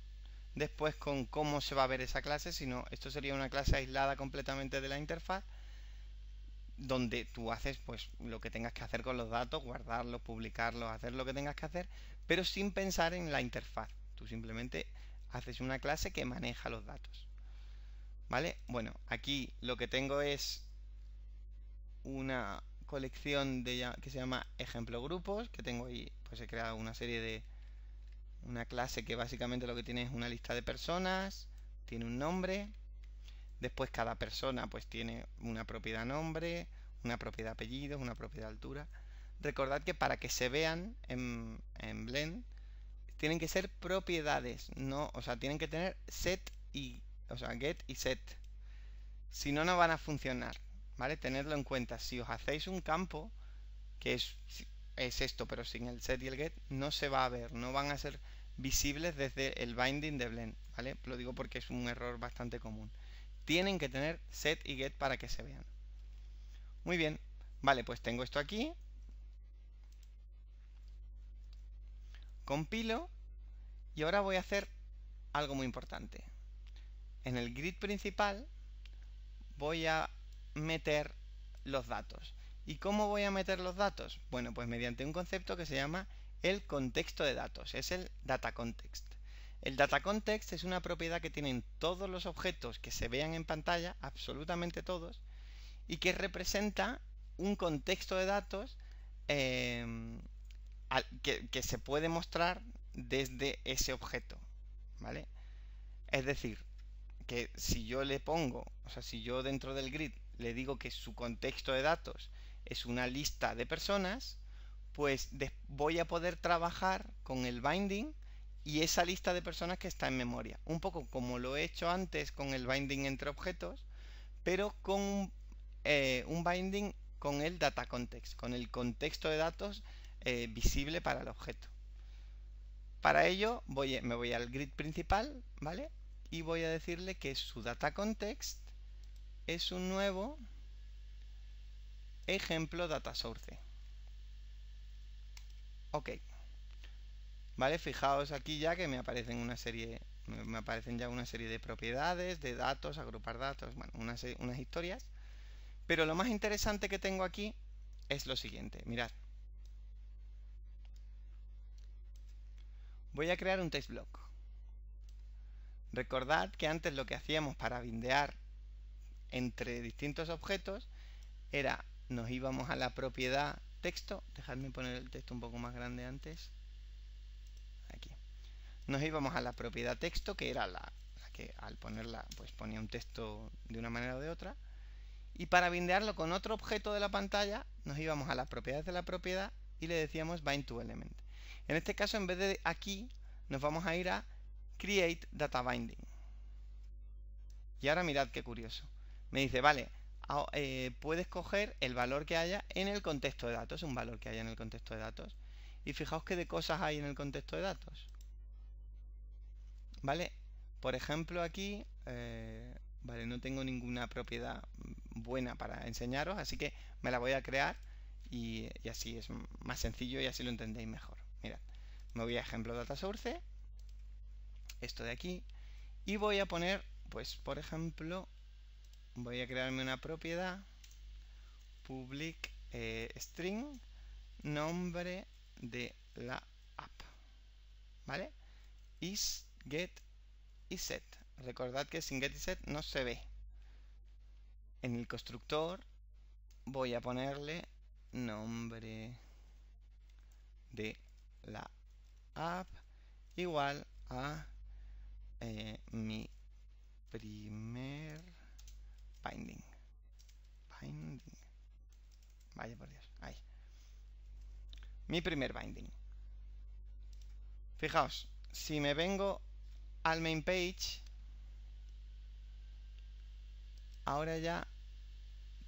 después con cómo se va a ver esa clase, sino esto sería una clase aislada completamente de la interfaz donde tú haces pues lo que tengas que hacer con los datos, guardarlos, publicarlos, hacer lo que tengas que hacer, pero sin pensar en la interfaz. Tú simplemente haces una clase que maneja los datos. ¿Vale? Bueno, aquí lo que tengo es una colección que se llama ejemplo grupos, que tengo ahí, pues he creado una serie de una clase que básicamente lo que tiene es una lista de personas, tiene un nombre. Después cada persona pues tiene una propiedad nombre, una propiedad apellido, una propiedad altura. Recordad que para que se vean en Blend tienen que ser propiedades, no, o sea, tienen que tener set o sea, get y set. Si no, no van a funcionar, ¿vale? Tenedlo en cuenta. Si os hacéis un campo que es esto, pero sin el set y el get, no se va a ver, no van a ser visibles desde el binding de Blend, ¿vale? Lo digo porque es un error bastante común. Tienen que tener set y get para que se vean. Muy bien, vale, pues tengo esto aquí. Compilo y ahora voy a hacer algo muy importante. En el grid principal voy a meter los datos. ¿Y cómo voy a meter los datos? Bueno, pues mediante un concepto que se llama el contexto de datos. Es el data context. El data context es una propiedad que tienen todos los objetos que se vean en pantalla, absolutamente todos, y que representa un contexto de datos que se puede mostrar desde ese objeto, ¿vale? Es decir, que si yo le pongo, o sea, si yo dentro del grid le digo que su contexto de datos es una lista de personas, pues voy a poder trabajar con el binding y esa lista de personas que está en memoria. Un poco como lo he hecho antes con el binding entre objetos, pero con un binding con el data context, con el contexto de datos visible para el objeto. Para ello me voy al grid principal, ¿vale? Y voy a decirle que su data context es un nuevo ejemplo data source. Ok. Vale, fijaos aquí ya que me aparecen ya una serie de propiedades, de datos, agrupar datos, bueno, unas historias. Pero lo más interesante que tengo aquí es lo siguiente, mirad. Voy a crear un text block. Recordad que antes lo que hacíamos para bindear entre distintos objetos era, nos íbamos a la propiedad texto, dejadme poner el texto un poco más grande antes, aquí, nos íbamos a la propiedad texto, que era la que al ponerla pues ponía un texto de una manera o de otra, y para bindearlo con otro objeto de la pantalla nos íbamos a las propiedades de la propiedad y le decíamos bind to element. En este caso, en vez de aquí, nos vamos a ir a create data binding. Y ahora mirad qué curioso. Me dice, vale, puedes coger el valor que haya en el contexto de datos, un valor que haya en el contexto de datos. Y fijaos qué de cosas hay en el contexto de datos. ¿Vale? Por ejemplo, aquí, vale, no tengo ninguna propiedad buena para enseñaros, así que me la voy a crear y así es más sencillo y así lo entendéis mejor. Mirad, me voy a ejemplo data source, esto de aquí, y voy a poner, pues por ejemplo, voy a crearme una propiedad public string nombre de la app, ¿vale? Is, get y set. Recordad que sin get y set no se ve. En el constructor voy a ponerle nombre de la app igual a mi primer binding. Vaya por Dios, ahí. Mi primer binding. Fijaos, si me vengo al main page, ahora ya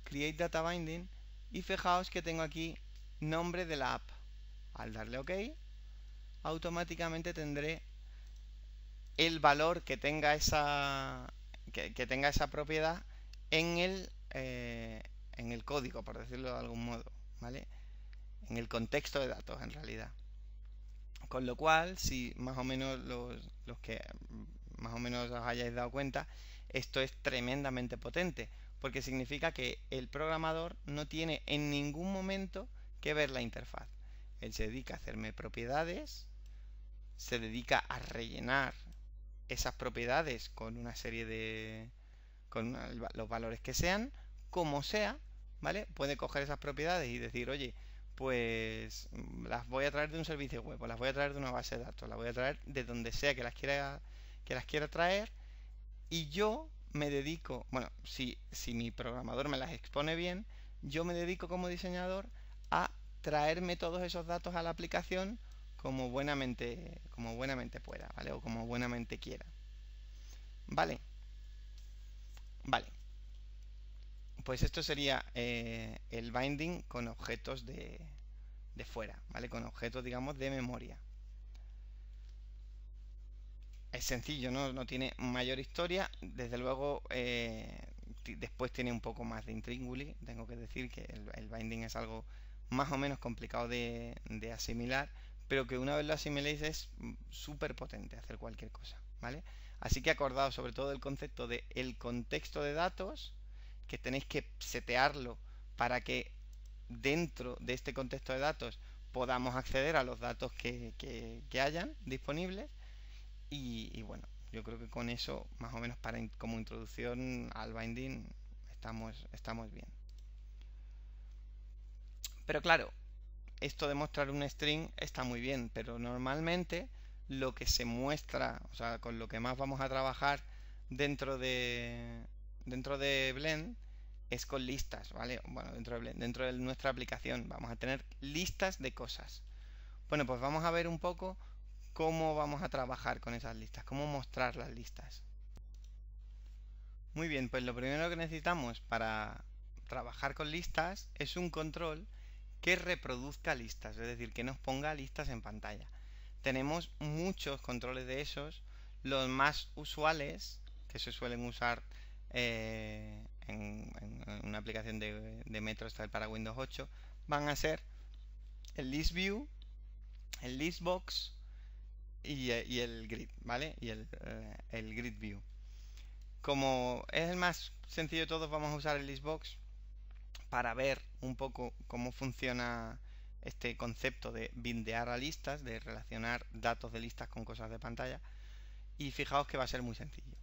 create data binding y fijaos que tengo aquí nombre de la app. Al darle OK, automáticamente tendré el valor que tenga esa propiedad en el código, por decirlo de algún modo, ¿vale? En el contexto de datos, en realidad. Con lo cual, si más o menos los que más o menos os hayáis dado cuenta, esto es tremendamente potente, porque significa que el programador no tiene en ningún momento que ver la interfaz. Él se dedica a hacerme propiedades, se dedica a rellenar esas propiedades con una serie de los valores que sean, como sea, ¿vale? Puede coger esas propiedades y decir, oye, pues las voy a traer de un servicio web, o las voy a traer de una base de datos, las voy a traer de donde sea que las quiera traer, y yo me dedico, bueno, si mi programador me las expone bien, yo me dedico como diseñador a traerme todos esos datos a la aplicación como buenamente pueda, ¿vale? O como buenamente quiera. ¿Vale? Vale. Pues esto sería el binding con objetos de fuera, ¿vale? Con objetos, digamos, de memoria. Es sencillo, ¿no? No tiene mayor historia. Desde luego, después tiene un poco más de intríngulis. Tengo que decir que el binding es algo más o menos complicado de asimilar, pero que una vez lo asimiléis es súper potente hacer cualquier cosa, ¿vale? Así que acordaos sobre todo del concepto de el contexto de datos, que tenéis que setearlo para que dentro de este contexto de datos podamos acceder a los datos que hayan disponibles, Y bueno, yo creo que con eso, más o menos como introducción al binding, estamos bien. Pero claro, esto de mostrar un string está muy bien, pero normalmente lo que se muestra, o sea, con lo que más vamos a trabajar dentro de Blend es con listas, ¿vale? Bueno, dentro de Blend, dentro de nuestra aplicación vamos a tener listas de cosas. Bueno, pues vamos a ver un poco cómo vamos a trabajar con esas listas, cómo mostrar las listas. Muy bien, pues lo primero que necesitamos para trabajar con listas es un control que reproduzca listas, es decir, que nos ponga listas en pantalla. Tenemos muchos controles de esos. Los más usuales, que se suelen usar en una aplicación de MetroStyle para Windows 8, van a ser el ListView, el ListBox y el Grid, ¿vale? Y el Grid View. Como es el más sencillo de todos, vamos a usar el ListBox para ver un poco cómo funciona este concepto de bindear a listas, de relacionar datos de listas con cosas de pantalla. Y fijaos que va a ser muy sencillo.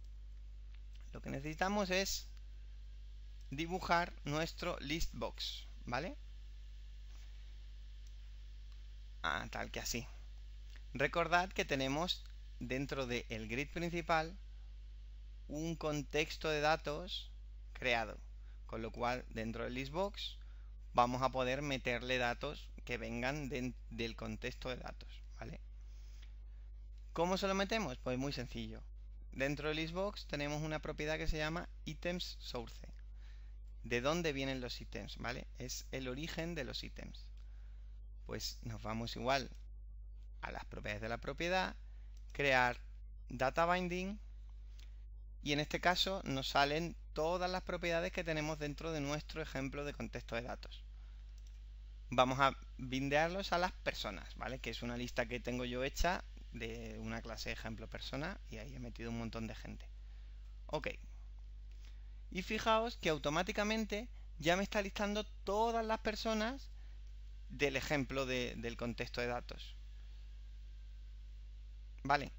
Lo que necesitamos es dibujar nuestro listbox, ¿vale? Tal que así. Recordad que tenemos dentro del grid principal un contexto de datos creado, con lo cual dentro del listbox vamos a poder meterle datos que vengan del contexto de datos, ¿vale? ¿Cómo se lo metemos? Pues muy sencillo. Dentro del listbox tenemos una propiedad que se llama items source. ¿De dónde vienen los ítems? ¿Vale? Es el origen de los ítems. Pues nos vamos igual a las propiedades de la propiedad, crear data binding, y en este caso nos salen todas las propiedades que tenemos dentro de nuestro ejemplo de contexto de datos. Vamos a bindearlos a las personas, ¿vale? Que es una lista que tengo yo hecha de una clase ejemplo persona, y ahí he metido un montón de gente. Ok. Y fijaos que automáticamente ya me está listando todas las personas del ejemplo del contexto de datos. ¿Vale?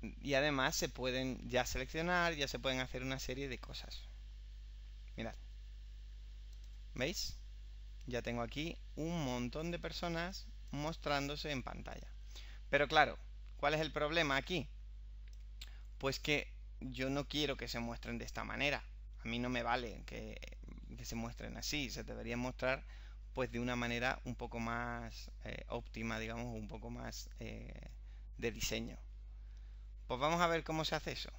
Y además se pueden ya seleccionar, ya se pueden hacer una serie de cosas. Mirad. ¿Veis? Ya tengo aquí un montón de personas mostrándose en pantalla. Pero claro, ¿cuál es el problema aquí? Pues que yo no quiero que se muestren de esta manera. A mí no me vale que se muestren así. Se deberían mostrar pues de una manera un poco más óptima, digamos, un poco más de diseño. Pues vamos a ver cómo se hace eso.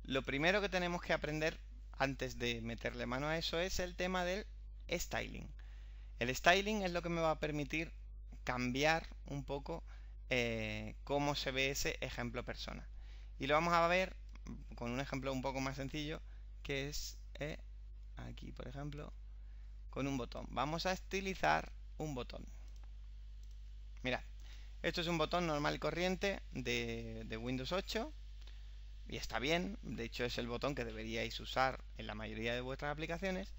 Lo primero que tenemos que aprender antes de meterle mano a eso es el tema del styling. El styling es lo que me va a permitir cambiar un poco cómo se ve ese ejemplo persona. Y lo vamos a ver con un ejemplo un poco más sencillo, que es aquí, por ejemplo, con un botón. Vamos a estilizar un botón. Mirad, esto es un botón normal y corriente de Windows 8 y está bien. De hecho, es el botón que deberíais usar en la mayoría de vuestras aplicaciones,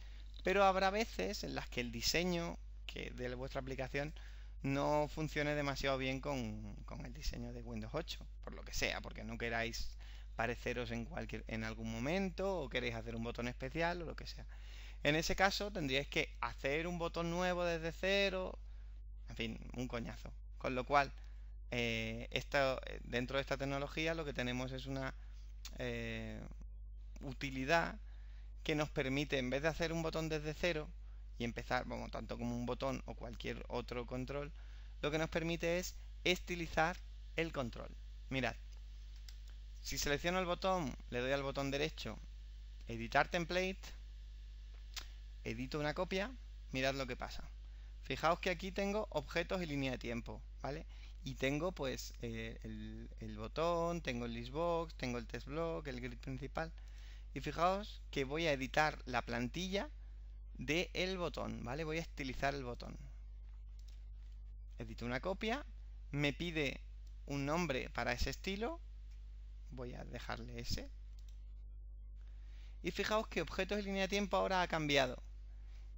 pero habrá veces en las que el diseño de vuestra aplicación no funcione demasiado bien con el diseño de Windows 8, por lo que sea, porque no queráis pareceros en algún momento, o queréis hacer un botón especial o lo que sea. En ese caso tendríais que hacer un botón nuevo desde cero, en fin, un coñazo. Con lo cual, dentro de esta tecnología lo que tenemos es una utilidad que nos permite, en vez de hacer un botón desde cero y empezar, bueno, tanto como un botón o cualquier otro control, lo que nos permite es estilizar el control. Mirad, si selecciono el botón, le doy al botón derecho, editar template, edito una copia, mirad lo que pasa. Fijaos que aquí tengo objetos y línea de tiempo, ¿vale? Y tengo pues el botón, tengo el listbox, tengo el test block, el grid principal. Y fijaos que voy a editar la plantilla del botón, ¿vale? Voy a estilizar el botón. Edito una copia, me pide un nombre para ese estilo, voy a dejarle ese. Y fijaos que objetos y línea de tiempo ahora ha cambiado.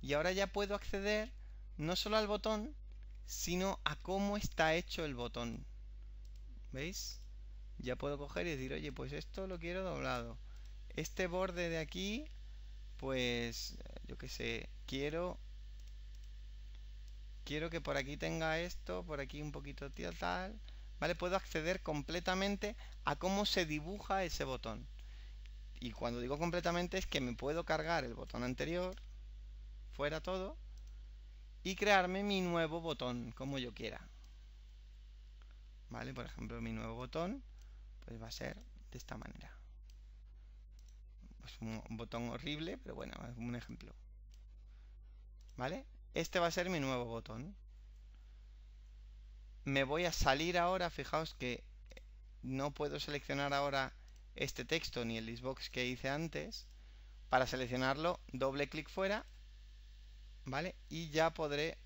Y ahora ya puedo acceder no solo al botón, sino a cómo está hecho el botón. ¿Veis? Ya puedo coger y decir, oye, pues esto lo quiero doblado. Este borde de aquí, pues, yo qué sé, quiero que por aquí tenga esto, por aquí un poquito tal, ¿vale? Puedo acceder completamente a cómo se dibuja ese botón. Y cuando digo completamente es que me puedo cargar el botón anterior, fuera todo, y crearme mi nuevo botón, como yo quiera. ¿Vale? Por ejemplo, mi nuevo botón, pues va a ser de esta manera. Pues un botón horrible, pero bueno, es un ejemplo. ¿Vale? Este va a ser mi nuevo botón. Me voy a salir ahora, fijaos que no puedo seleccionar ahora este texto ni el listbox que hice antes. Para seleccionarlo, doble clic fuera, ¿vale? Y ya podré,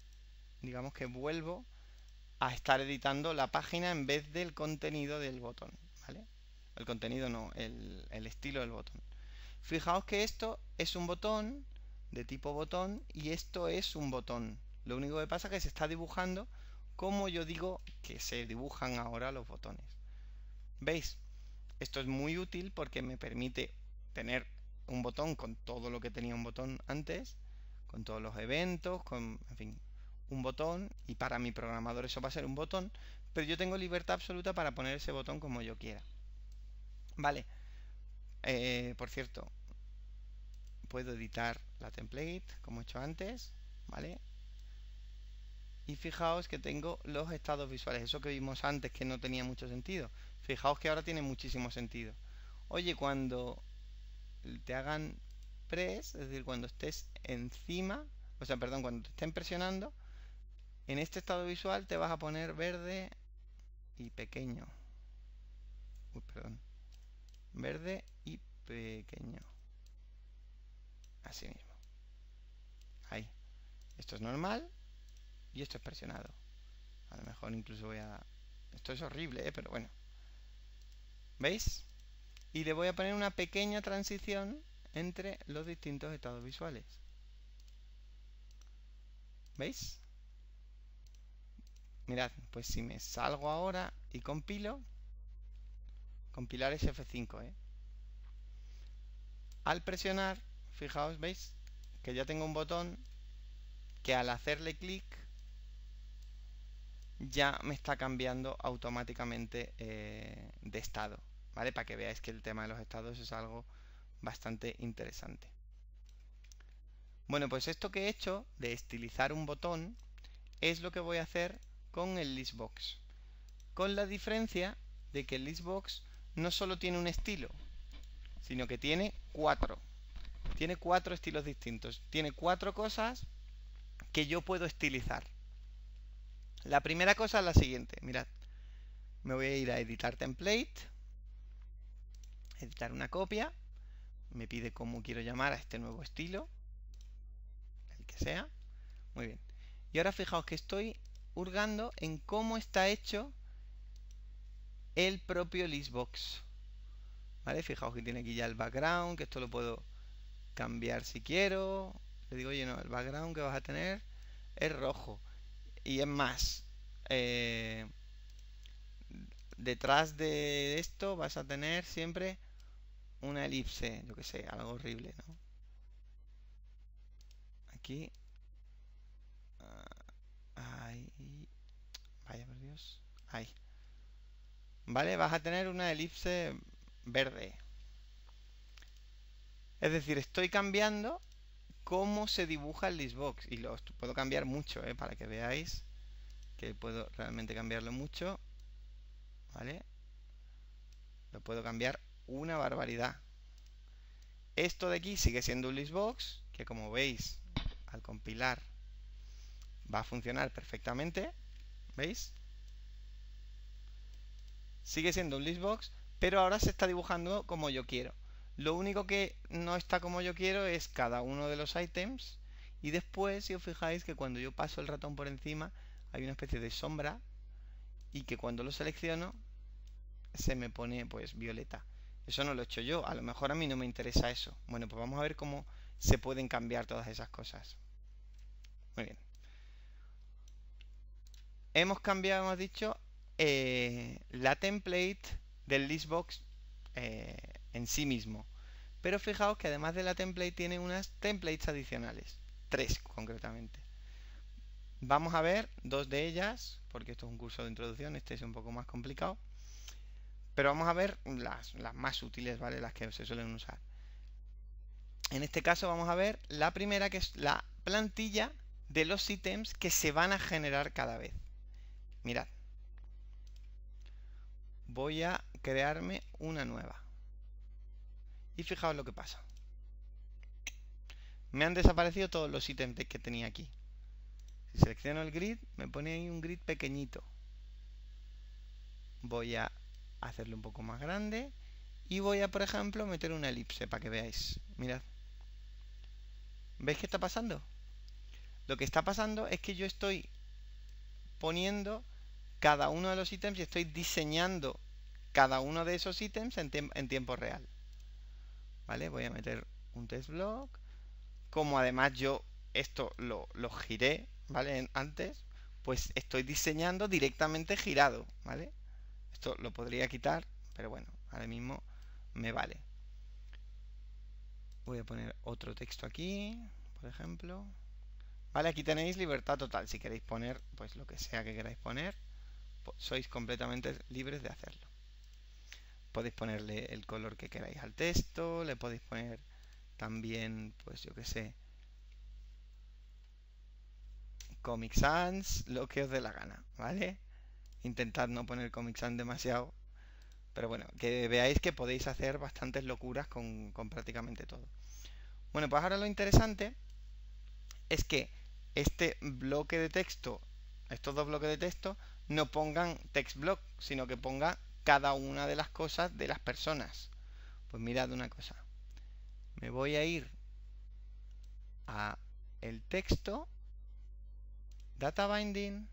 digamos que vuelvo a estar editando la página en vez del contenido del botón, ¿vale? El contenido no, el estilo del botón. Fijaos que esto es un botón de tipo botón y esto es un botón. Lo único que pasa es que se está dibujando como yo digo que se dibujan ahora los botones. ¿Veis? Esto es muy útil porque me permite tener un botón con todo lo que tenía un botón antes, con todos los eventos, con, en fin, un botón, y para mi programador eso va a ser un botón, pero yo tengo libertad absoluta para poner ese botón como yo quiera. Vale, por cierto, puedo editar la template como he hecho antes, ¿vale? Y fijaos que tengo los estados visuales, eso que vimos antes que no tenía mucho sentido. Fijaos que ahora tiene muchísimo sentido. Oye, cuando te hagan press, es decir, cuando estés encima, o sea, perdón, cuando te estén presionando, en este estado visual te vas a poner verde y pequeño. Uy, perdón. Verde y pequeño. Así mismo. Ahí. Esto es normal y esto es presionado. A lo mejor incluso voy a... Esto es horrible, pero bueno. ¿Veis? Y le voy a poner una pequeña transición entre los distintos estados visuales. ¿Veis? Mirad, pues si me salgo ahora y compilo, compilar es F5, ¿eh? Al presionar, fijaos, ¿veis? Que ya tengo un botón que al hacerle clic ya me está cambiando automáticamente de estado, ¿vale? Para que veáis que el tema de los estados es algo bastante interesante. Bueno, pues esto que he hecho de estilizar un botón es lo que voy a hacer con el listbox. Con la diferencia de que el listbox no solo tiene un estilo, sino que tiene cuatro. Tiene cuatro estilos distintos. Tiene cuatro cosas que yo puedo estilizar. La primera cosa es la siguiente. Mirad. Me voy a ir a editar template. Editar una copia. Me pide cómo quiero llamar a este nuevo estilo. El que sea. Muy bien. Y ahora fijaos que estoy hurgando en cómo está hecho el propio listbox. ¿Vale? Fijaos que tiene aquí ya el background, que esto lo puedo cambiar si quiero. Le digo, oye, no, el background que vas a tener es rojo. Y es más, detrás de esto vas a tener siempre una elipse, yo que sé, algo horrible, ¿no? Aquí. Ahí. Vaya por Dios. Ahí. Vale, vas a tener una elipse verde. Es decir, estoy cambiando cómo se dibuja el listbox. Y lo puedo cambiar mucho, para que veáis que puedo realmente cambiarlo mucho. ¿Vale? Lo puedo cambiar una barbaridad. Esto de aquí sigue siendo un listbox, que como veis, al compilar va a funcionar perfectamente. ¿Veis? Sigue siendo un listbox, pero ahora se está dibujando como yo quiero. Lo único que no está como yo quiero es cada uno de los ítems. Y después, si os fijáis que cuando yo paso el ratón por encima, hay una especie de sombra. Y que cuando lo selecciono, se me pone pues violeta. Eso no lo he hecho yo. A lo mejor a mí no me interesa eso. Bueno, pues vamos a ver cómo se pueden cambiar todas esas cosas. Muy bien. Hemos cambiado, hemos dicho, la template del listbox en sí mismo. Pero fijaos que además de la template tiene unas templates adicionales, 3 concretamente. Vamos a ver 2 de ellas, porque esto es un curso de introducción, este es un poco más complicado. Pero vamos a ver las más útiles, ¿vale? Las que se suelen usar. En este caso vamos a ver la primera, que es la plantilla de los ítems que se van a generar cada vez. Mirad. Voy a crearme una nueva. Y fijaos lo que pasa. Me han desaparecido todos los ítems que tenía aquí. Si selecciono el grid, me pone ahí un grid pequeñito. Voy a hacerlo un poco más grande. Y voy a, por ejemplo, meter una elipse para que veáis. Mirad. ¿Veis qué está pasando? Lo que está pasando es que yo estoy poniendo cada uno de los ítems y estoy diseñando cada uno de esos ítems en tiempo real. ¿Vale? Voy a meter un test block. Como además yo esto lo giré, ¿vale? Antes, pues estoy diseñando directamente girado, ¿vale? Esto lo podría quitar, pero bueno, ahora mismo me vale. Voy a poner otro texto aquí, por ejemplo. Vale, aquí tenéis libertad total. Si queréis poner, pues lo que sea que queráis poner, sois completamente libres de hacerlo. Podéis ponerle el color que queráis al texto, le podéis poner también, pues yo que sé, Comic Sans, lo que os dé la gana, ¿vale? Intentad no poner Comic Sans demasiado, pero bueno, que veáis que podéis hacer bastantes locuras con prácticamente todo. Bueno, pues ahora lo interesante es que este bloque de texto, estos dos bloques de texto, no pongan text block, sino que ponga cada una de las cosas de las personas. Pues mirad una cosa. Me voy a ir a el texto, data binding,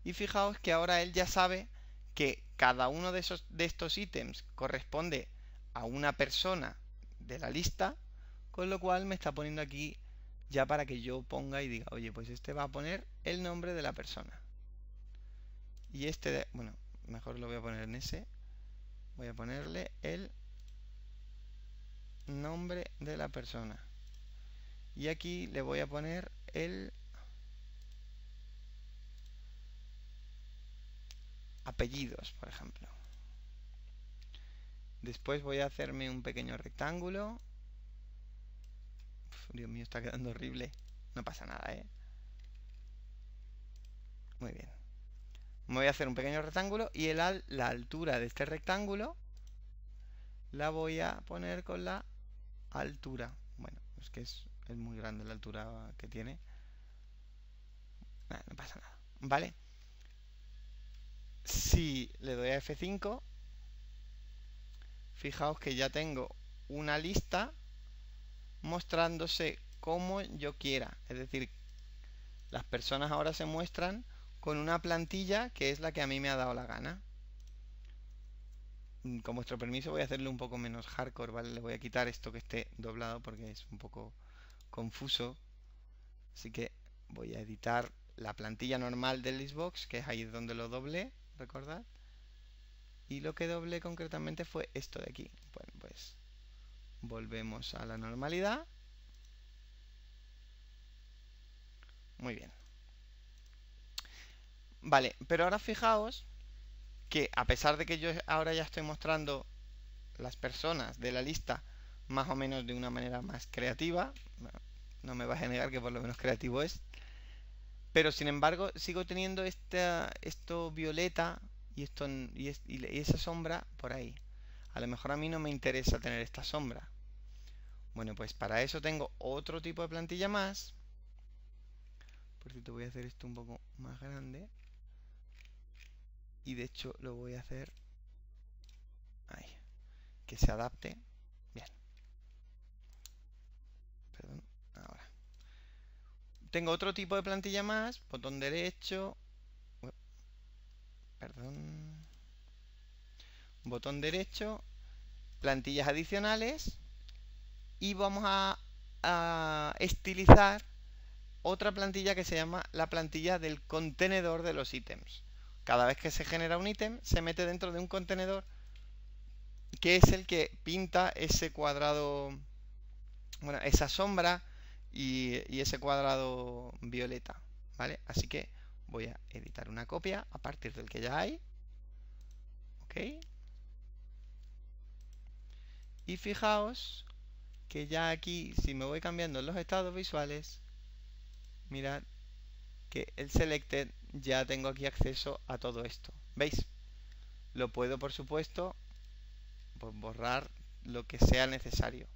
y fijaos que ahora él ya sabe que cada uno de estos ítems corresponde a una persona de la lista, con lo cual me está poniendo aquí ya para que yo ponga y diga, oye, pues este va a poner el nombre de la persona. Y este, bueno, mejor lo voy a poner en ese. Voy a ponerle el nombre de la persona. Y aquí le voy a poner el apellidos, por ejemplo. Después voy a hacerme un pequeño rectángulo. Uf, Dios mío, está quedando horrible. No pasa nada, ¿eh? Muy bien. Me voy a hacer un pequeño rectángulo y la altura de este rectángulo la voy a poner con la altura. Bueno, es que es muy grande la altura que tiene. No pasa nada. ¿Vale? Si le doy a F5, fijaos que ya tengo una lista mostrándose como yo quiera. Es decir, las personas ahora se muestran con una plantilla que es la que a mí me ha dado la gana. Con vuestro permiso voy a hacerle un poco menos hardcore, ¿vale? Le voy a quitar esto que esté doblado porque es un poco confuso. Así que voy a editar la plantilla normal del listbox, que es ahí donde lo doblé, recordad. Y lo que doblé concretamente fue esto de aquí. Bueno, pues volvemos a la normalidad. Muy bien. Vale, pero ahora fijaos que a pesar de que yo ahora ya estoy mostrando las personas de la lista más o menos de una manera más creativa, no me vas a negar que por lo menos creativo es, pero sin embargo sigo teniendo esto violeta y esa sombra por ahí. A lo mejor a mí no me interesa tener esta sombra. Bueno, pues para eso tengo otro tipo de plantilla más. Por cierto, voy a hacer esto un poco más grande. Y de hecho lo voy a hacer ahí, que se adapte. Bien. Perdón, ahora. Tengo otro tipo de plantilla más, botón derecho. Perdón. Botón derecho, plantillas adicionales. Y vamos a estilizar otra plantilla que se llama la plantilla del contenedor de los ítems. Cada vez que se genera un ítem, se mete dentro de un contenedor que es el que pinta ese cuadrado, bueno, esa sombra y ese cuadrado violeta, ¿vale? Así que voy a editar una copia a partir del que ya hay. ¿Ok? Y fijaos que ya aquí, si me voy cambiando los estados visuales, mirad que el selected ya tengo aquí acceso a todo esto. ¿Veis? Lo puedo, por supuesto, pues borrar lo que sea necesario.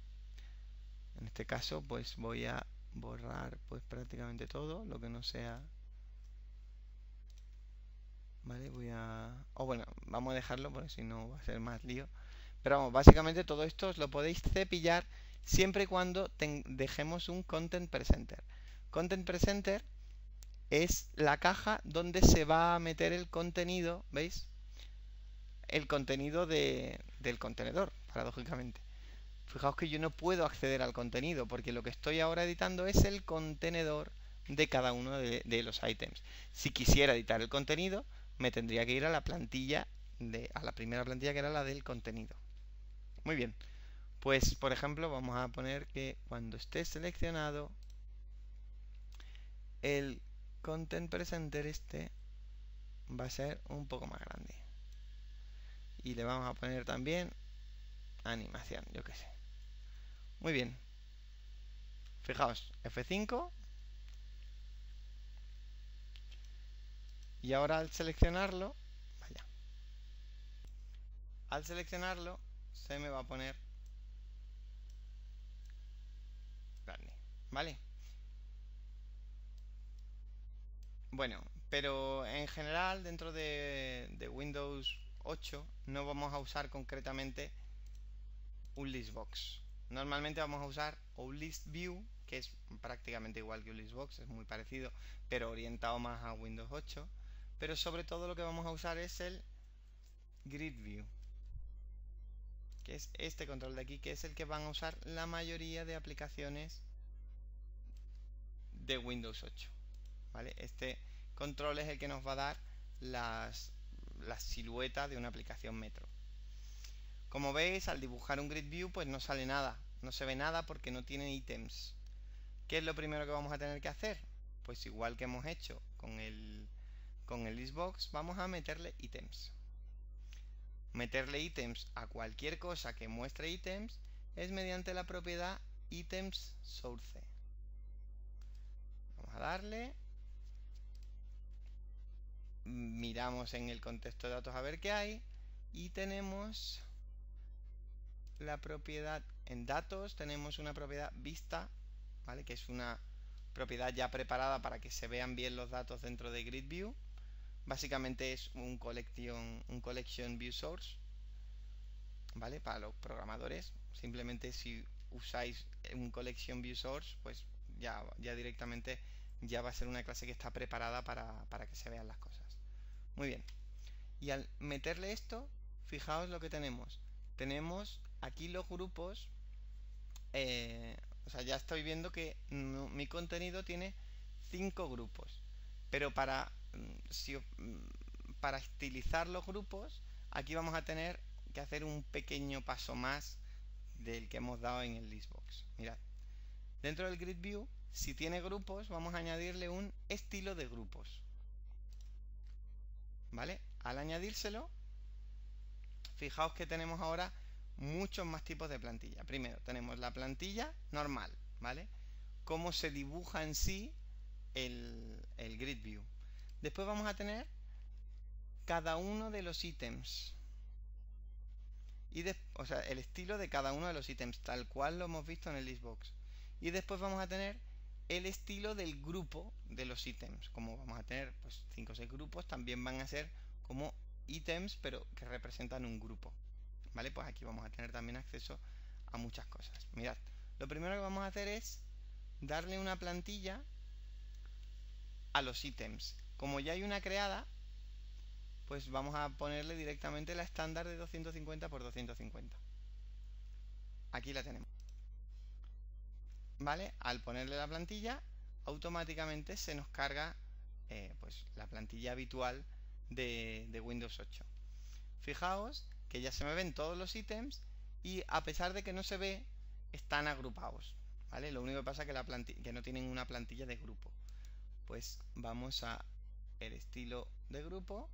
En este caso, pues voy a borrar pues prácticamente todo lo que no sea. Vale, bueno, vamos a dejarlo porque si no va a ser más lío. Pero vamos, básicamente todo esto os lo podéis cepillar siempre y cuando dejemos un Content Presenter. Content Presenter es la caja donde se va a meter el contenido, ¿veis? El contenido del contenedor, paradójicamente. Fijaos que yo no puedo acceder al contenido porque lo que estoy ahora editando es el contenedor de cada uno de los ítems. Si quisiera editar el contenido, me tendría que ir a la plantilla, a la primera plantilla que era la del contenido. Muy bien, pues por ejemplo vamos a poner que cuando esté seleccionado el Content Presenter este va a ser un poco más grande. Y le vamos a poner también animación, yo qué sé. Muy bien. Fijaos, F5. Y ahora al seleccionarlo, vaya, al seleccionarlo se me va a poner grande, ¿vale? Bueno, pero en general dentro de Windows 8 no vamos a usar concretamente un listbox. Normalmente vamos a usar un list view, que es prácticamente igual que un listbox, es muy parecido, pero orientado más a Windows 8. Pero sobre todo lo que vamos a usar es el grid view, que es este control de aquí, que es el que van a usar la mayoría de aplicaciones de Windows 8, ¿vale? Este control es el que nos va a dar las siluetas de una aplicación Metro. Como veis, al dibujar un grid view, pues no sale nada, no se ve nada porque no tiene ítems. ¿Qué es lo primero que vamos a tener que hacer? Pues igual que hemos hecho con el listbox, vamos a meterle ítems. Meterle ítems a cualquier cosa que muestre ítems es mediante la propiedad items source. Vamos a darle. Miramos en el contexto de datos a ver qué hay. Y tenemos la propiedad en datos. Tenemos una propiedad vista, ¿vale? Que es una propiedad ya preparada para que se vean bien los datos dentro de Grid View. Básicamente es un collection view source, ¿vale? Para los programadores. Simplemente si usáis un collection view source, pues ya directamente ya va a ser una clase que está preparada para que se vean las cosas. Muy bien. Y al meterle esto, fijaos lo que tenemos. Tenemos aquí los grupos. O sea, ya estoy viendo que mi contenido tiene 5 grupos. Pero para estilizar los grupos, aquí vamos a tener que hacer un pequeño paso más del que hemos dado en el listbox. Mirad, dentro del grid view, si tiene grupos, vamos a añadirle un estilo de grupos, ¿vale? Al añadírselo, fijaos que tenemos ahora muchos más tipos de plantilla. Primero tenemos la plantilla normal, ¿vale? Cómo se dibuja en sí el grid view. Después vamos a tener cada uno de los ítems. O sea, el estilo de cada uno de los ítems, tal cual lo hemos visto en el listbox. Y después vamos a tener el estilo del grupo de los ítems. Como vamos a tener pues 5 o 6 grupos, también van a ser como ítems, pero que representan un grupo. ¿Vale? Pues aquí vamos a tener también acceso a muchas cosas. Mirad, lo primero que vamos a hacer es darle una plantilla a los ítems. Como ya hay una creada, pues vamos a ponerle directamente la estándar de 250 por 250. Aquí la tenemos. ¿Vale? Al ponerle la plantilla, automáticamente se nos carga pues la plantilla habitual de Windows 8. Fijaos que ya se me ven todos los ítems y a pesar de que no se ve, están agrupados, ¿vale? Lo único que pasa es que no tienen una plantilla de grupo. Pues vamos a el estilo de grupo,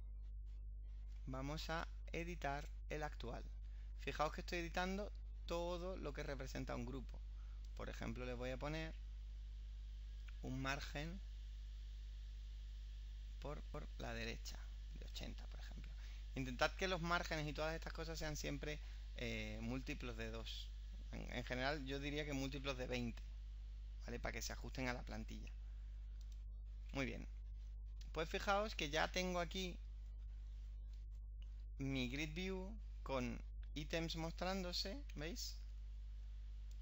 vamos a editar el actual. Fijaos que estoy editando todo lo que representa un grupo. Por ejemplo, le voy a poner un margen por la derecha, de 80, por ejemplo. Intentad que los márgenes y todas estas cosas sean siempre múltiplos de 2. En general yo diría que múltiplos de 20, ¿vale? Para que se ajusten a la plantilla. Muy bien. Pues fijaos que ya tengo aquí mi grid view con ítems mostrándose, ¿veis?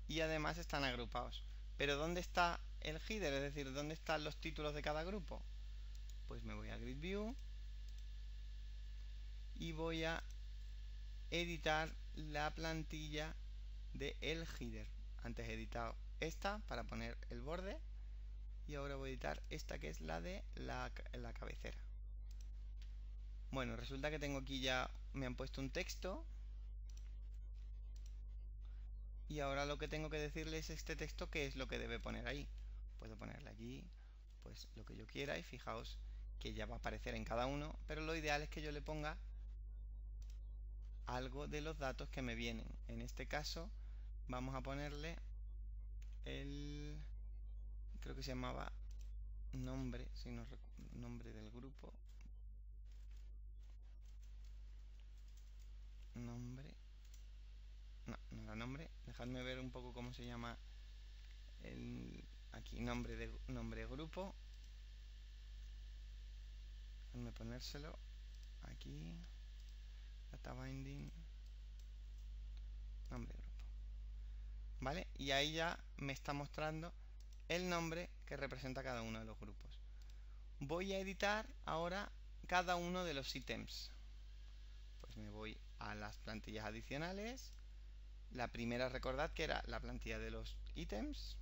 Y además están agrupados. Pero ¿dónde está el header? Es decir, ¿dónde están los títulos de cada grupo? Pues me voy a grid view y voy a editar la plantilla de el header. Antes he editado esta para poner el borde y ahora voy a editar esta que es la de la cabecera. Bueno, resulta que tengo aquí ya, me han puesto un texto y ahora lo que tengo que decirle es este texto qué es lo que debe poner ahí. Puedo ponerle aquí pues lo que yo quiera y fijaos que ya va a aparecer en cada uno, pero lo ideal es que yo le ponga algo de los datos que me vienen. En este caso vamos a ponerle el, creo que se llamaba nombre, si no nombre del grupo, nombre, no era nombre, dejadme ver un poco cómo se llama aquí, nombre de grupo, dejadme ponérselo aquí, data binding, nombre de grupo, ¿vale? Y ahí ya me está mostrando el nombre que representa cada uno de los grupos. Voy a editar ahora cada uno de los ítems. Pues me voy a las plantillas adicionales. La primera, recordad que era la plantilla de los ítems.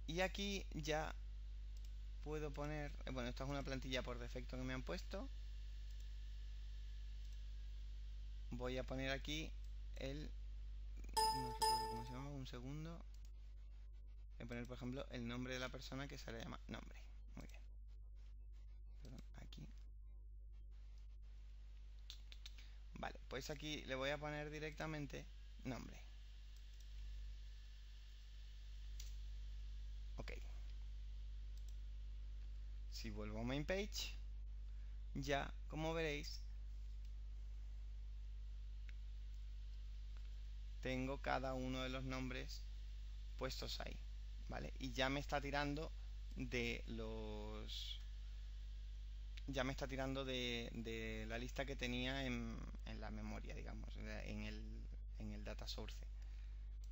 Y aquí ya puedo poner, bueno, esta es una plantilla por defecto que me han puesto. Voy a poner aquí el, no recuerdo cómo se llama, un segundo. Voy a poner, por ejemplo, el nombre de la persona que se le llama nombre. Muy bien. Perdón, aquí. Vale, pues aquí le voy a poner directamente nombre. Ok. Si vuelvo a main page, ya, como veréis, tengo cada uno de los nombres puestos ahí, ¿vale? Y ya me está tirando de los... Ya me está tirando de la lista que tenía en la memoria, digamos, en el data source.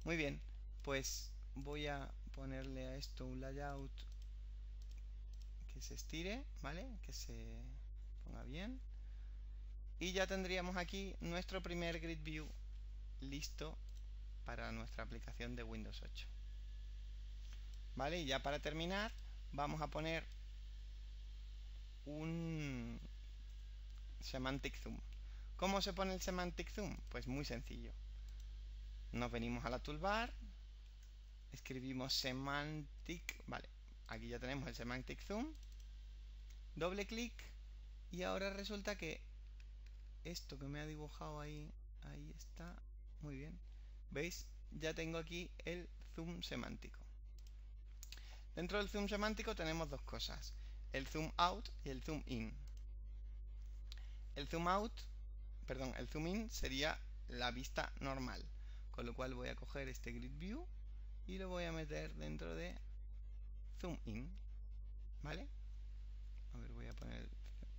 Muy bien, pues voy a ponerle a esto un layout que se estire, ¿vale? Que se ponga bien. Y ya tendríamos aquí nuestro primer grid view listo para nuestra aplicación de Windows 8. ¿Vale? Y ya para terminar vamos a poner un semantic zoom. ¿Cómo se pone el semantic zoom? Pues muy sencillo. Nos venimos a la toolbar, escribimos semantic, vale, aquí ya tenemos el semantic zoom, doble clic y ahora resulta que esto que me ha dibujado ahí, ahí está, muy bien. ¿Veis? Ya tengo aquí el zoom semántico. Dentro del zoom semántico tenemos dos cosas, el zoom out y el zoom in. El zoom out, perdón, el zoom in sería la vista normal, con lo cual voy a coger este grid view y lo voy a meter dentro de zoom in, ¿vale? A ver, voy a poner el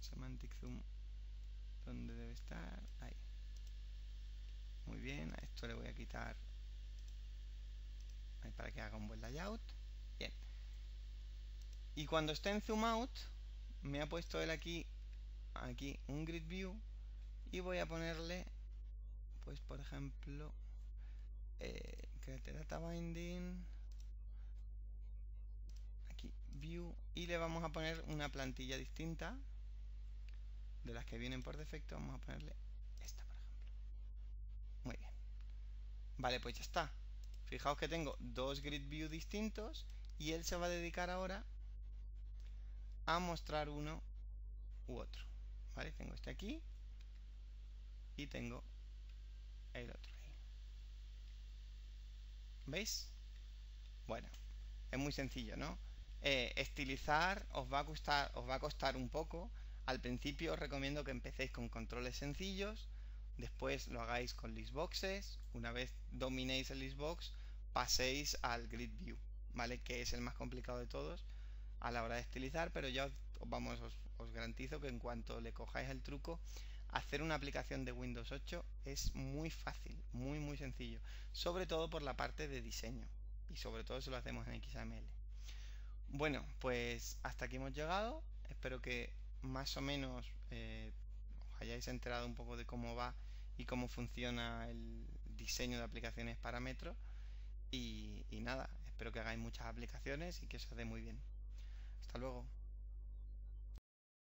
semantic zoom donde debe estar, ahí. Muy bien, a esto le voy a quitar ahí para que haga un buen layout. Bien. Y cuando esté en zoom out, me ha puesto él aquí un grid view y voy a ponerle, pues por ejemplo, create data binding, aquí view y le vamos a poner una plantilla distinta de las que vienen por defecto. Vamos a ponerle esta, por ejemplo. Muy bien. Vale, pues ya está. Fijaos que tengo dos grid view distintos y él se va a dedicar ahora a mostrar uno u otro. Vale, tengo este aquí y tengo el otro ahí. ¿Veis? Bueno, es muy sencillo, ¿no? Estilizar os va a costar un poco. Al principio os recomiendo que empecéis con controles sencillos, después lo hagáis con listboxes. Una vez dominéis el listbox, paséis al grid view, ¿vale? Que es el más complicado de todos a la hora de estilizar, pero ya os garantizo que en cuanto le cojáis el truco, hacer una aplicación de Windows 8 es muy fácil, muy sencillo, sobre todo por la parte de diseño y sobre todo si lo hacemos en XAML. Bueno, pues hasta aquí hemos llegado. Espero que más o menos os hayáis enterado un poco de cómo va y cómo funciona el diseño de aplicaciones para Metro. Y nada, espero que hagáis muchas aplicaciones y que os dé muy bien. Hasta luego.